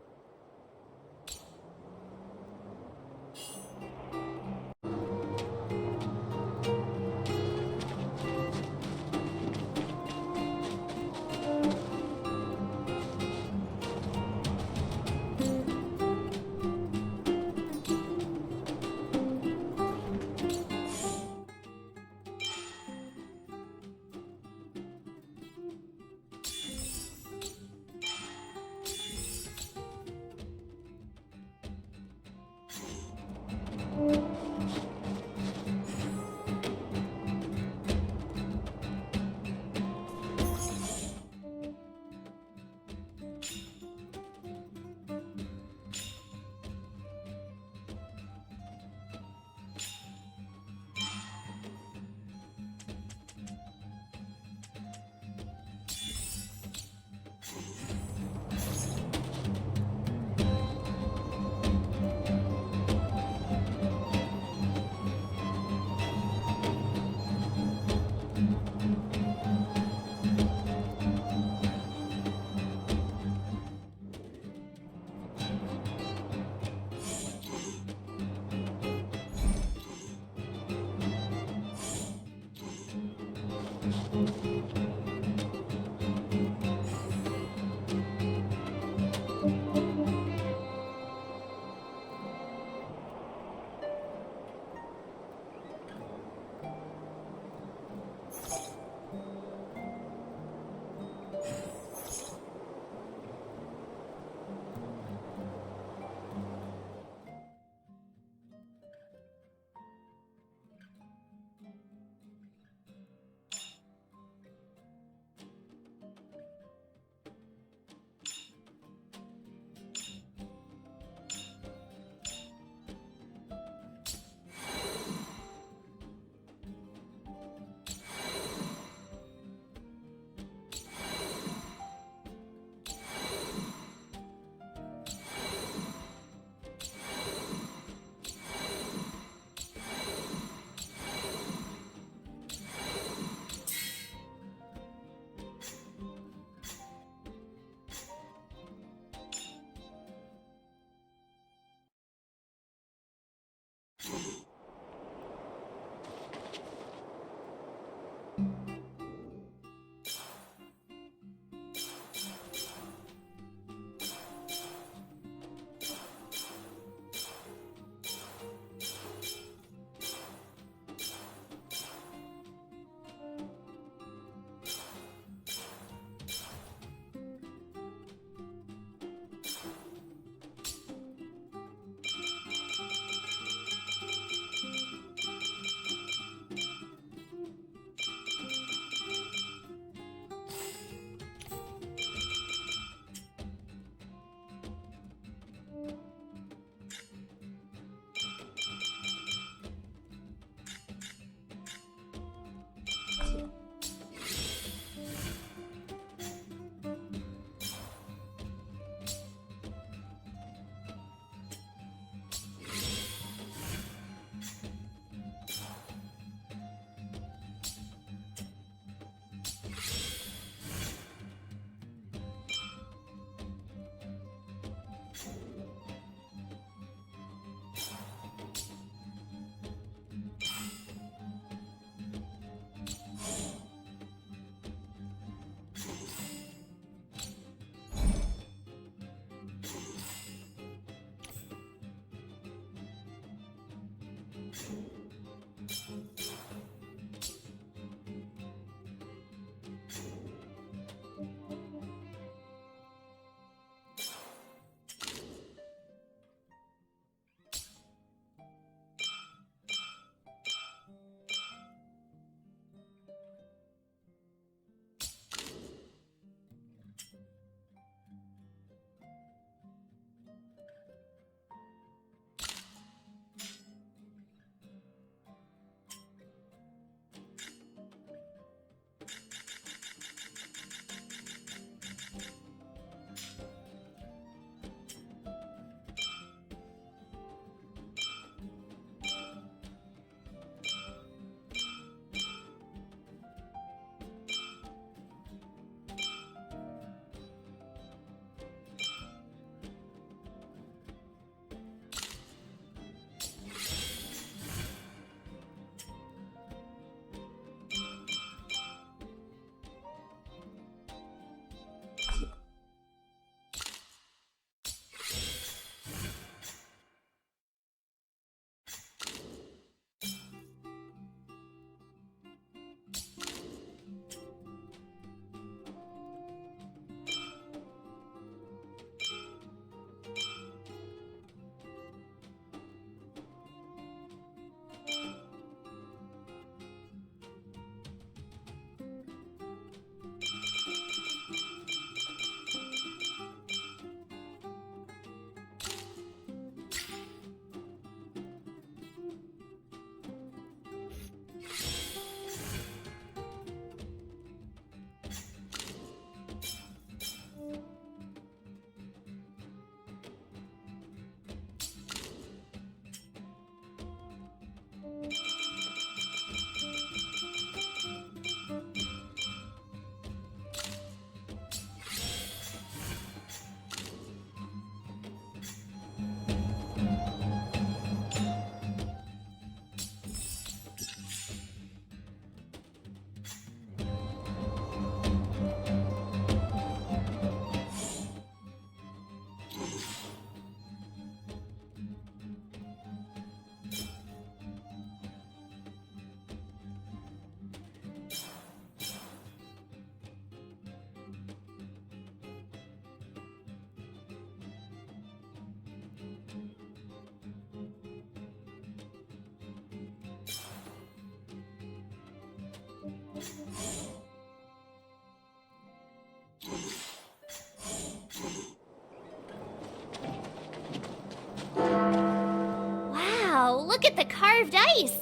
Speaker 1: Wow, look at the carved ice!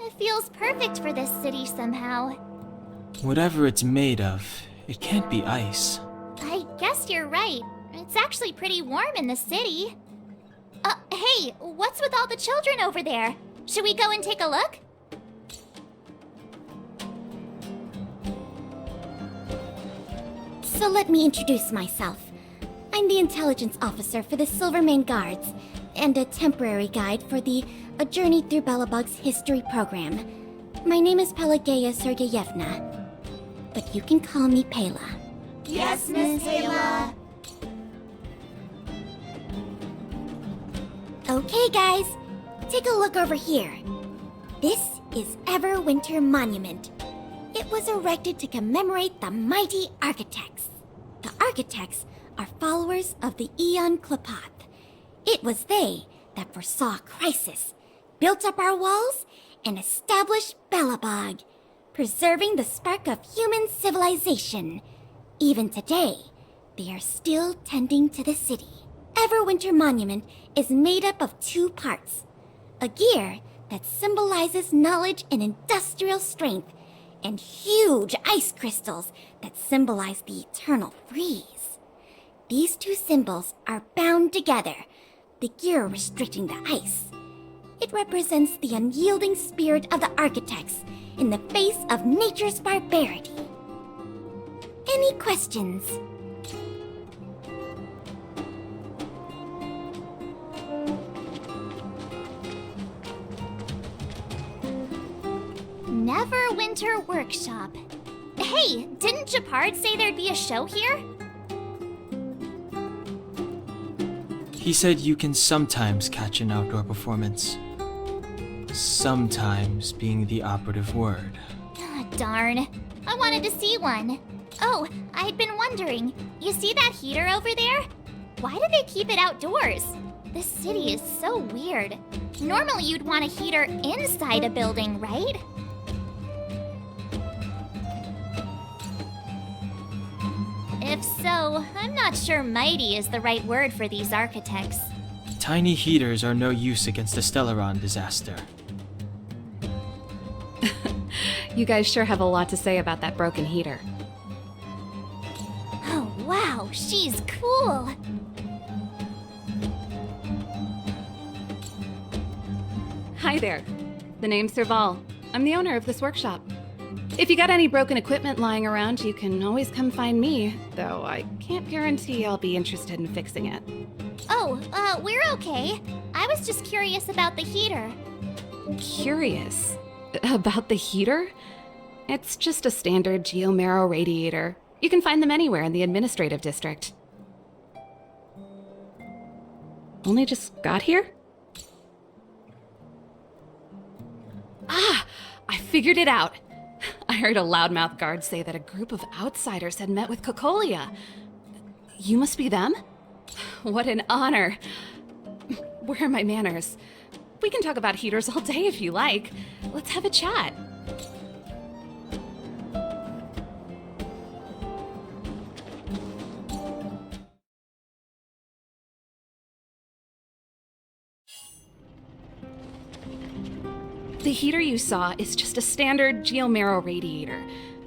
Speaker 1: It feels perfect for this city somehow.
Speaker 3: Whatever it's made of, it can't be ice.
Speaker 1: I guess you're right. It's actually pretty warm in the city. Hey, what's with all the children over there? Should we go and take a look?
Speaker 5: So let me introduce myself. I'm the intelligence officer for the Silvermane Guards, and a temporary guide for the A Journey Through Belobog's history program. My name is Pelageya Sergeyevna, but you can call me Pela.
Speaker 1: Yes, Miss Pela.
Speaker 5: Okay, guys, take a look over here. This is Everwinter Monument. It was erected to commemorate the mighty architects. The architects are followers of the Aeon Klapoth. It was they that foresaw crisis, built up our walls, and established Belobog, preserving the spark of human civilization. Even today, they are still tending to the city. Everwinter Monument is made up of two parts. A gear that symbolizes knowledge and industrial strength, and huge ice crystals that symbolize the eternal freeze. These two symbols are bound together, the gear restricting the ice. It represents the unyielding spirit of the architects in the face of nature's barbarity. Any questions?
Speaker 1: Neverwinter Workshop. Hey, didn't Japard say there'd be a show here?
Speaker 3: He said you can sometimes catch an outdoor performance. sometimes being the operative word.
Speaker 1: Ah, darn. I wanted to see one. Oh, I'd been wondering. You see that heater over there? Why do they keep it outdoors? This city is so weird. Normally you'd want a heater inside a building, right? If so, I'm not sure mighty is the right word for these architects.
Speaker 3: Tiny heaters are no use against a Stellaron disaster.
Speaker 4: You guys sure have a lot to say about that broken heater.
Speaker 1: Oh, wow, she's cool.
Speaker 4: Hi there. The name's Serval. I'm the owner of this workshop. If you got any broken equipment lying around, you can always come find me, though I can't guarantee I'll be interested in fixing it.
Speaker 1: Oh, we're okay. I was just curious about the heater.
Speaker 4: Curious? About the heater? It's just a standard geomarrow radiator. You can find them anywhere in the administrative district. Only just got here? Ah! I figured it out! I heard a loudmouth guard say that a group of outsiders had met with Cocolia. You must be them? What an honor. Where are my manners? We can talk about heaters all day if you like. Let's have a chat. The heater you saw is just a standard geomarrow radiator.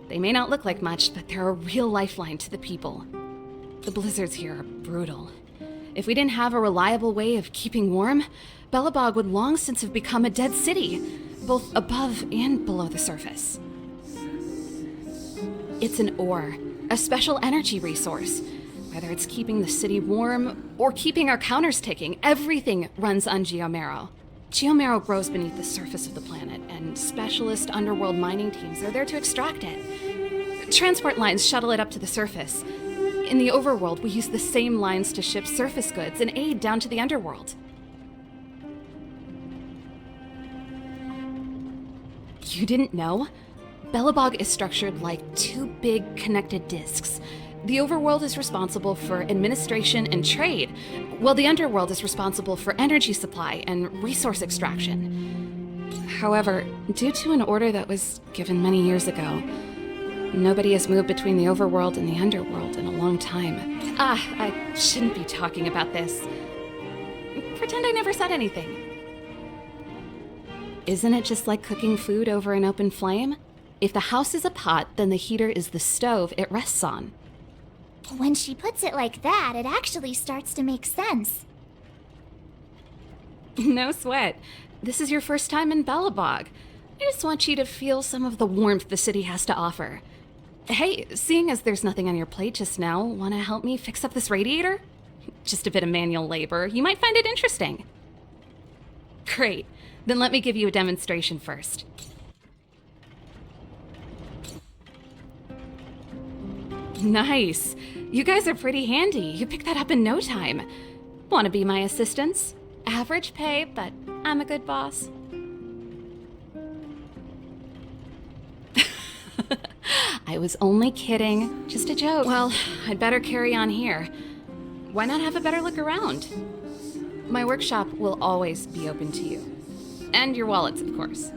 Speaker 4: They may not look like much, but they're a real lifeline to the people. The blizzards here are brutal. If we didn't have a reliable way of keeping warm, Belobog would long since have become a dead city, both above and below the surface. It's an ore, a special energy resource. Whether it's keeping the city warm or keeping our counters ticking, everything runs on geomarrow. Geomarrow grows beneath the surface of the planet, and specialist underworld mining teams are there to extract it. Transport lines shuttle it up to the surface. In the overworld, we use the same lines to ship surface goods and aid down to the underworld. You didn't know? Belobog is structured like two big connected disks. The overworld is responsible for administration and trade, while the underworld is responsible for energy supply and resource extraction. However, due to an order that was given many years ago, nobody has moved between the overworld and the underworld in a long time. I shouldn't be talking about this. Pretend I never said anything. Isn't it just like cooking food over an open flame? If the house is a pot, then the heater is the stove it rests on.
Speaker 1: When she puts it like that, it actually starts to make sense.
Speaker 4: No sweat. This is your first time in Belobog. I just want you to feel some of the warmth the city has to offer. Hey, seeing as there's nothing on your plate just now, want to help me fix up this radiator? Just a bit of manual labor. You might find it interesting. Great. Then let me give you a demonstration first. Nice. You guys are pretty handy. You picked that up in no time. Want to be my assistants? Average pay, but I'm a good boss. I was only kidding. Just a joke. Well, I'd better carry on here. Why not have a better look around? My workshop will always be open to you. And your wallets, of course.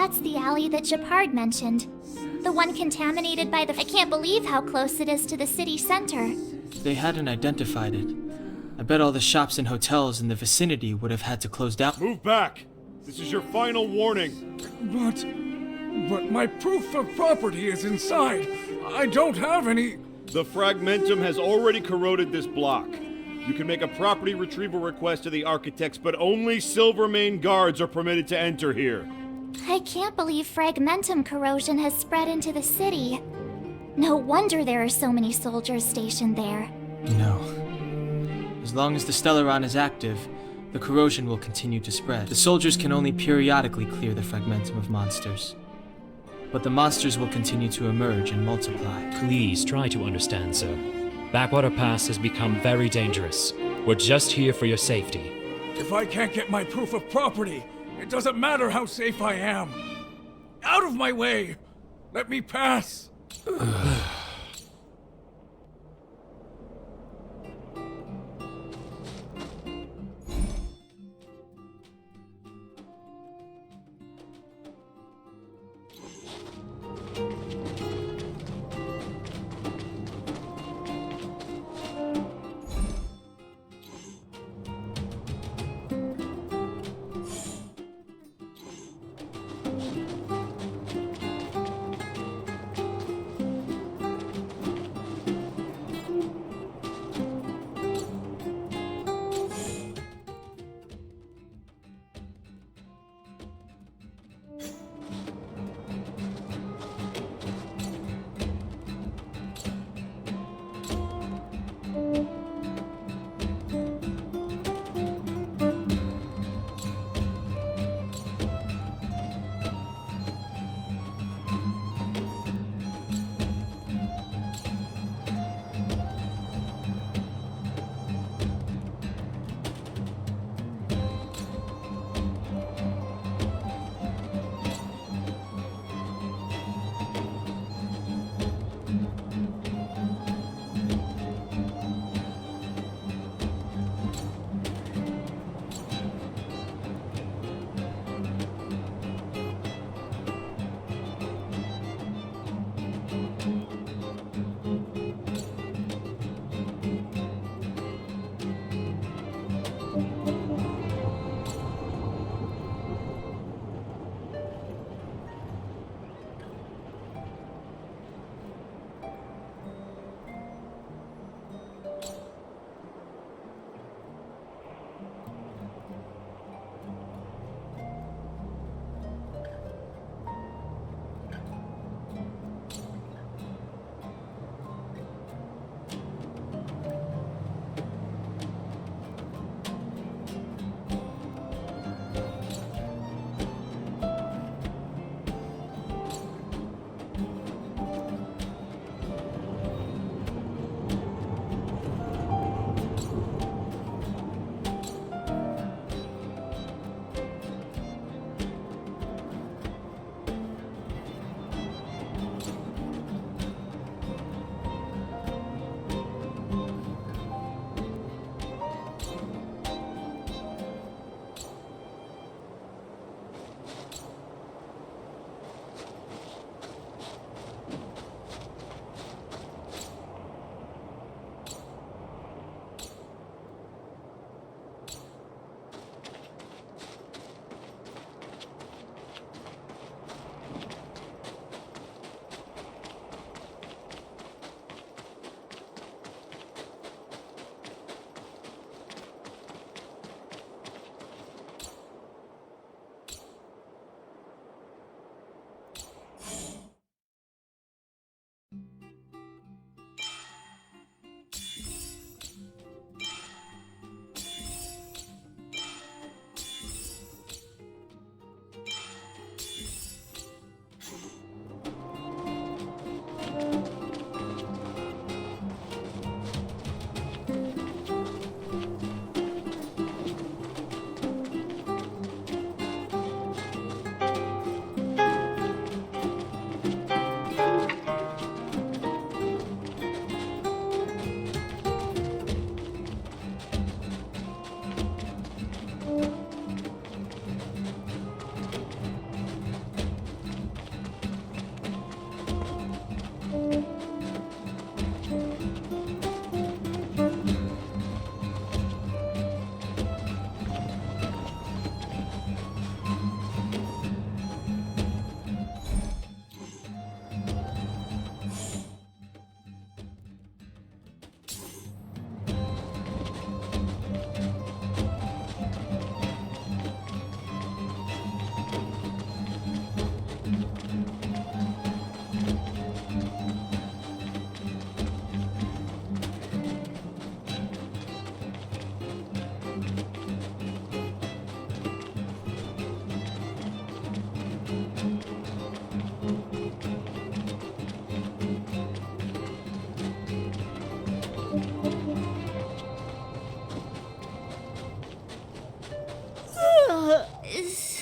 Speaker 1: That's the alley that Japard mentioned. The one contaminated by the... I can't believe how close it is to the city center.
Speaker 3: They hadn't identified it. I bet all the shops and hotels in the vicinity would have had to close down.
Speaker 12: Move back! This is your final warning.
Speaker 13: But my proof of property is inside. I don't have any...
Speaker 12: The fragmentum has already corroded this block. You can make a property retrieval request to the architects, but only Silvermane guards are permitted to enter here.
Speaker 1: I can't believe fragmentum corrosion has spread into the city. No wonder there are so many soldiers stationed there.
Speaker 3: No. As long as the Stellaron is active, the corrosion will continue to spread. The soldiers can only periodically clear the fragmentum of monsters. But the monsters will continue to emerge and multiply.
Speaker 14: Please try to understand, sir. Backwater Pass has become very dangerous. We're just here for your safety.
Speaker 13: If I can't get my proof of property, it doesn't matter how safe I am. Out of my way! Let me pass!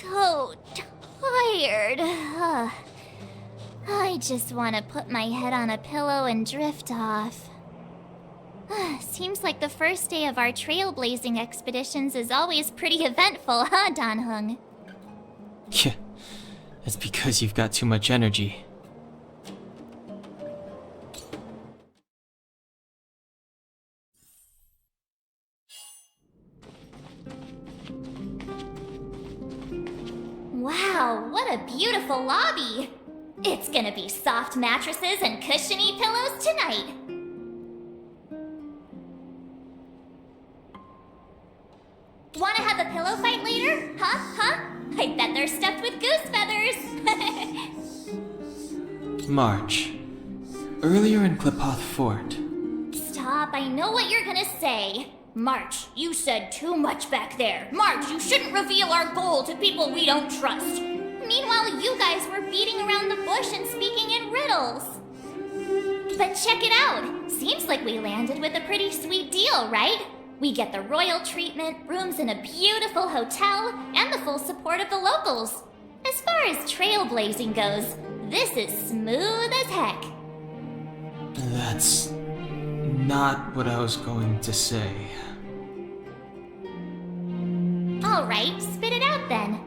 Speaker 1: So tired. I just want to put my head on a pillow and drift off. Seems like the first day of our trailblazing expeditions is always pretty eventful, huh, Dan-hung?
Speaker 3: Yeah, that's because you've got too much energy.
Speaker 1: Wow, what a beautiful lobby! It's gonna be soft mattresses and cushiony pillows tonight. Wanna have a pillow fight later? Huh? I bet they're stuffed with goose feathers!
Speaker 3: March. Earlier in Klepoth Fort.
Speaker 1: Stop, I know what you're gonna say. March, you said too much back there. March, you shouldn't reveal our goal to people we don't trust. Meanwhile, you guys were beating around the bush and speaking in riddles. But check it out. Seems like we landed with a pretty sweet deal, right? We get the royal treatment, rooms in a beautiful hotel, and the full support of the locals. As far as trailblazing goes, this is smooth as heck.
Speaker 3: That's not what I was going to say.
Speaker 1: Alright, spit it out then.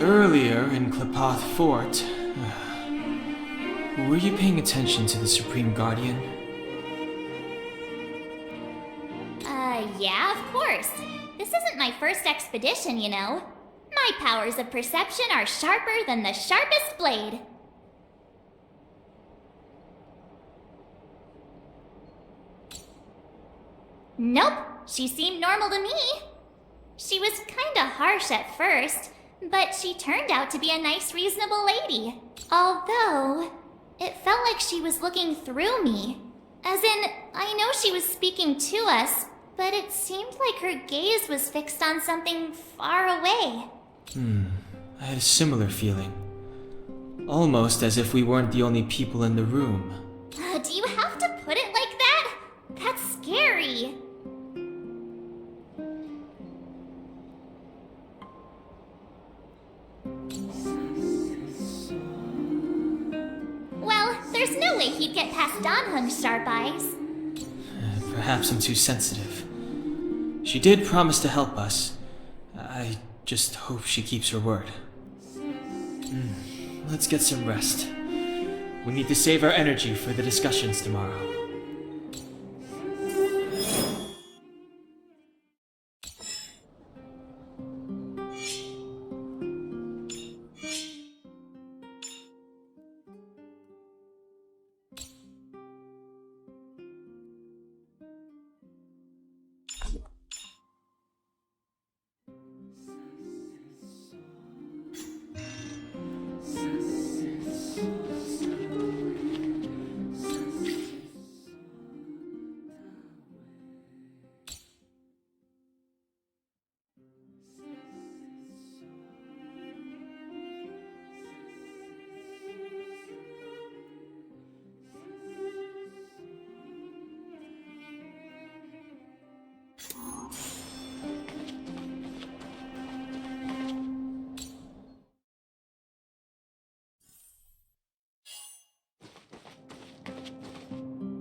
Speaker 3: Earlier in Klepoth Fort, were you paying attention to the Supreme Guardian?
Speaker 1: Yeah, of course. This isn't my first expedition, you know. My powers of perception are sharper than the sharpest blade. Nope, she seemed normal to me. She was kinda harsh at first, but she turned out to be a nice, reasonable lady. Although, it felt like she was looking through me. As in, I know she was speaking to us, but it seemed like her gaze was fixed on something far away.
Speaker 3: I had a similar feeling. Almost as if we weren't the only people in the room.
Speaker 1: Do you have to put it like that? That's scary. Well, there's no way he'd get past Dan-hung's sharp eyes.
Speaker 3: Perhaps I'm too sensitive. She did promise to help us. I just hope she keeps her word. Let's get some rest. We need to save our energy for the discussions tomorrow.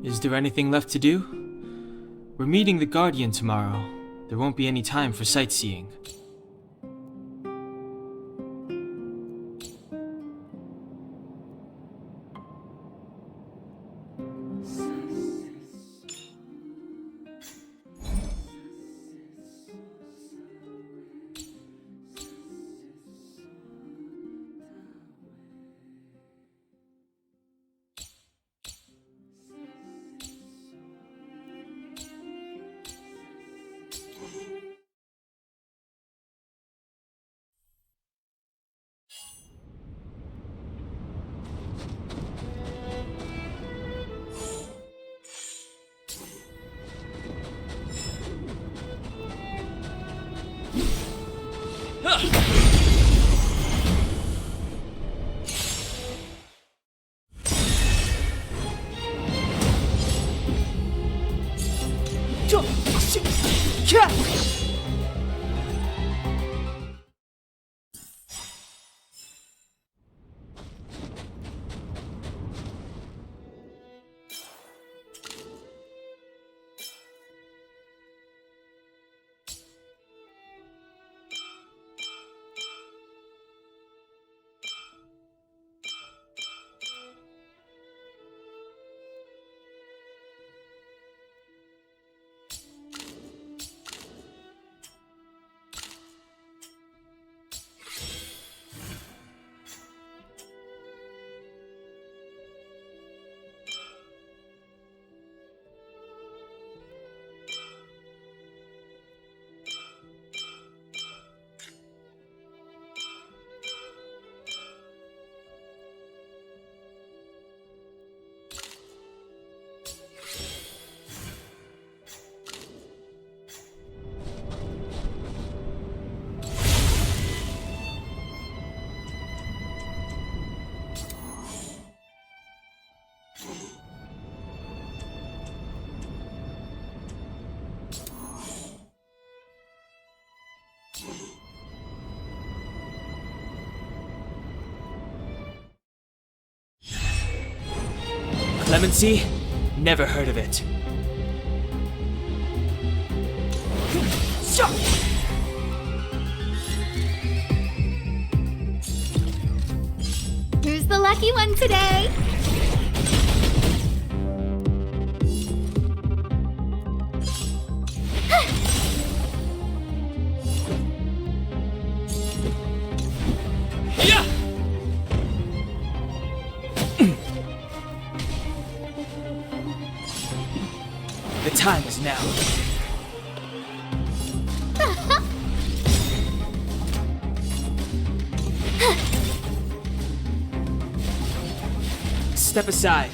Speaker 3: Is there anything left to do? We're meeting the Guardian tomorrow. There won't be any time for sightseeing.
Speaker 9: Clemency? Never heard of it.
Speaker 1: Who's the lucky one today?
Speaker 9: Yeah! The time is now. Step aside.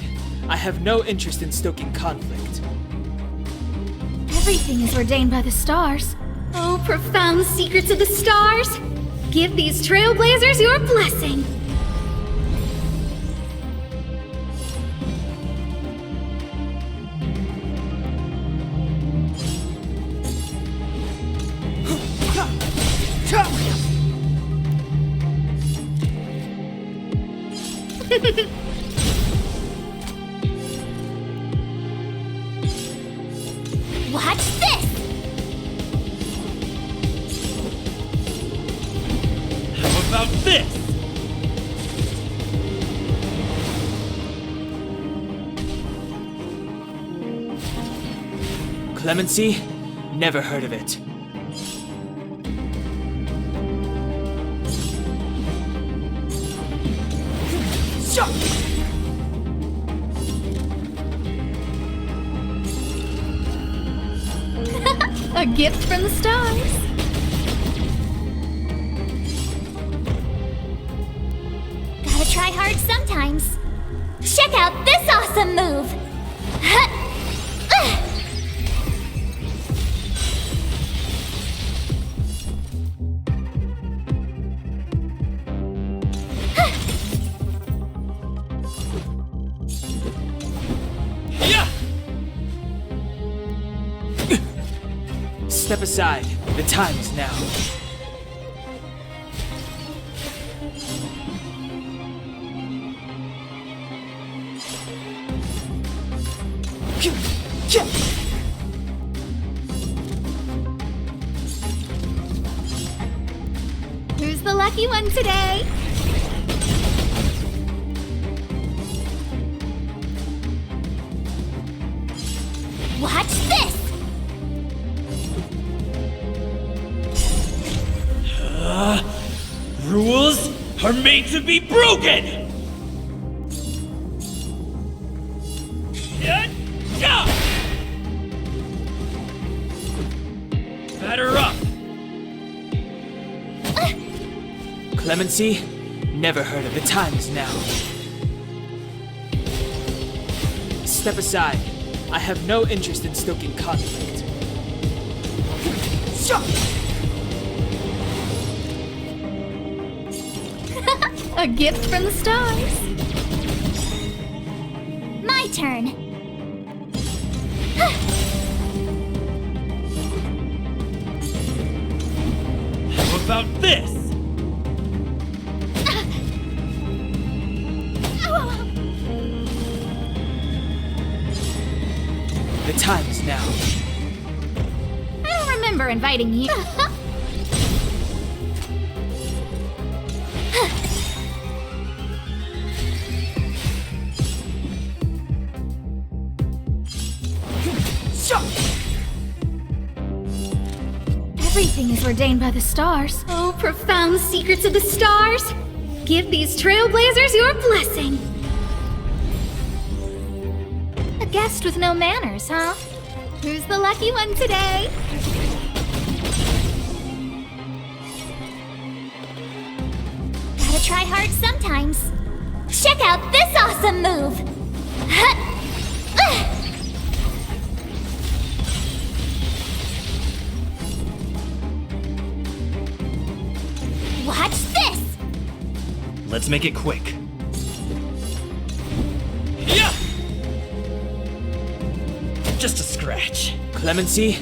Speaker 9: I have no interest in stoking conflict.
Speaker 1: Everything is ordained by the stars. Oh, profound secrets of the stars! Give these trailblazers your blessing! Watch this!
Speaker 9: How about this? Clemency? Never heard of it.
Speaker 1: A gift from the stars. Gotta try hard sometimes. Check out this awesome move!
Speaker 9: Step aside. The time is now.
Speaker 1: Who's the lucky one today? Watch this!
Speaker 9: Rules are made to be broken! Batter up! Clemency? Never heard of. The time is now. Step aside. I have no interest in stoking conflict.
Speaker 4: A gift from the stars.
Speaker 1: My turn.
Speaker 9: How about this? The time is now.
Speaker 4: I don't remember inviting you. Everything is ordained by the stars. Oh, profound secrets of the stars. Give these trailblazers your blessing. A guest with no manners, huh? Who's the lucky one today?
Speaker 1: Gotta try hard sometimes. Check out this awesome move! Watch this!
Speaker 2: Let's make it quick.
Speaker 9: Yeah!
Speaker 2: Just a scratch.
Speaker 9: Clemency?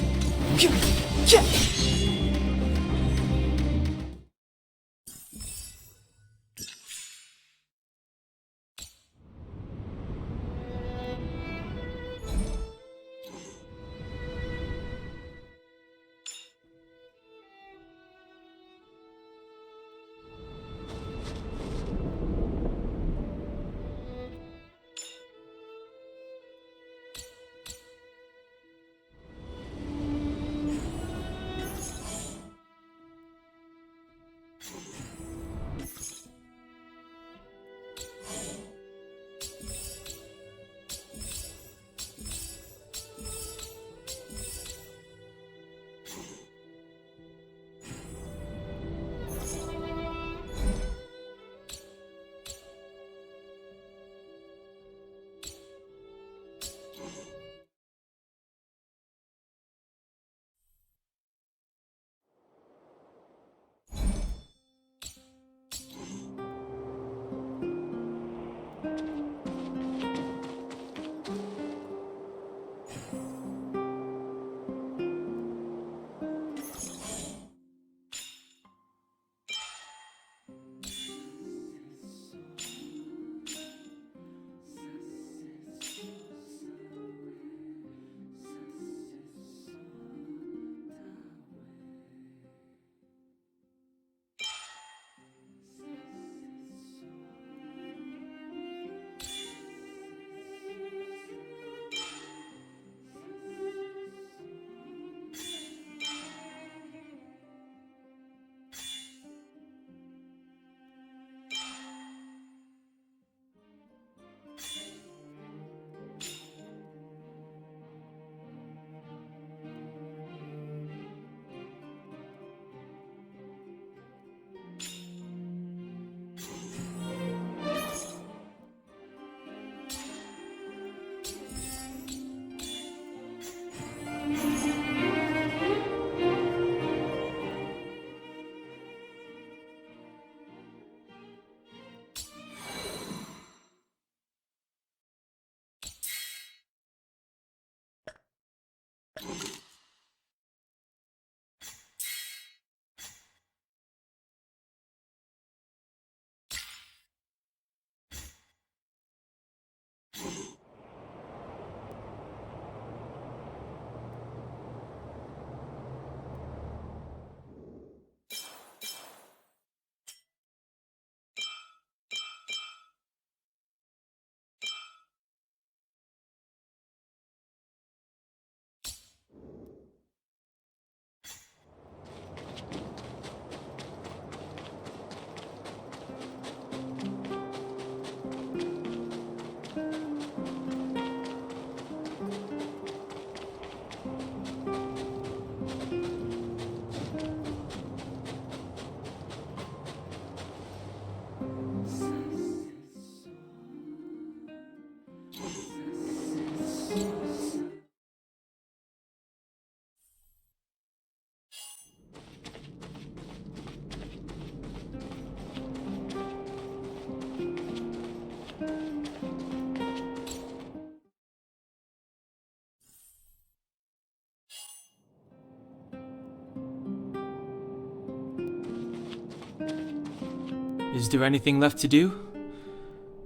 Speaker 3: Is there anything left to do?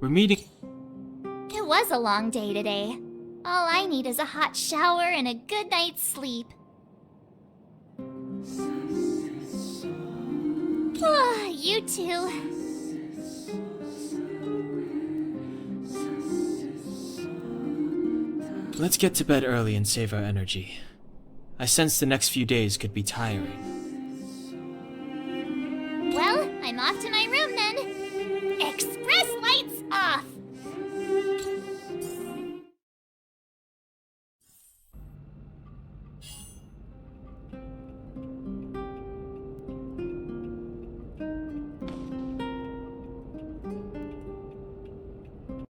Speaker 3: We're meeting.
Speaker 1: It was a long day today. All I need is a hot shower and a good night's sleep. You too.
Speaker 3: Let's get to bed early and save our energy. I sense the next few days could be tiring.
Speaker 1: Well, I'm off to my room then. Express lights off!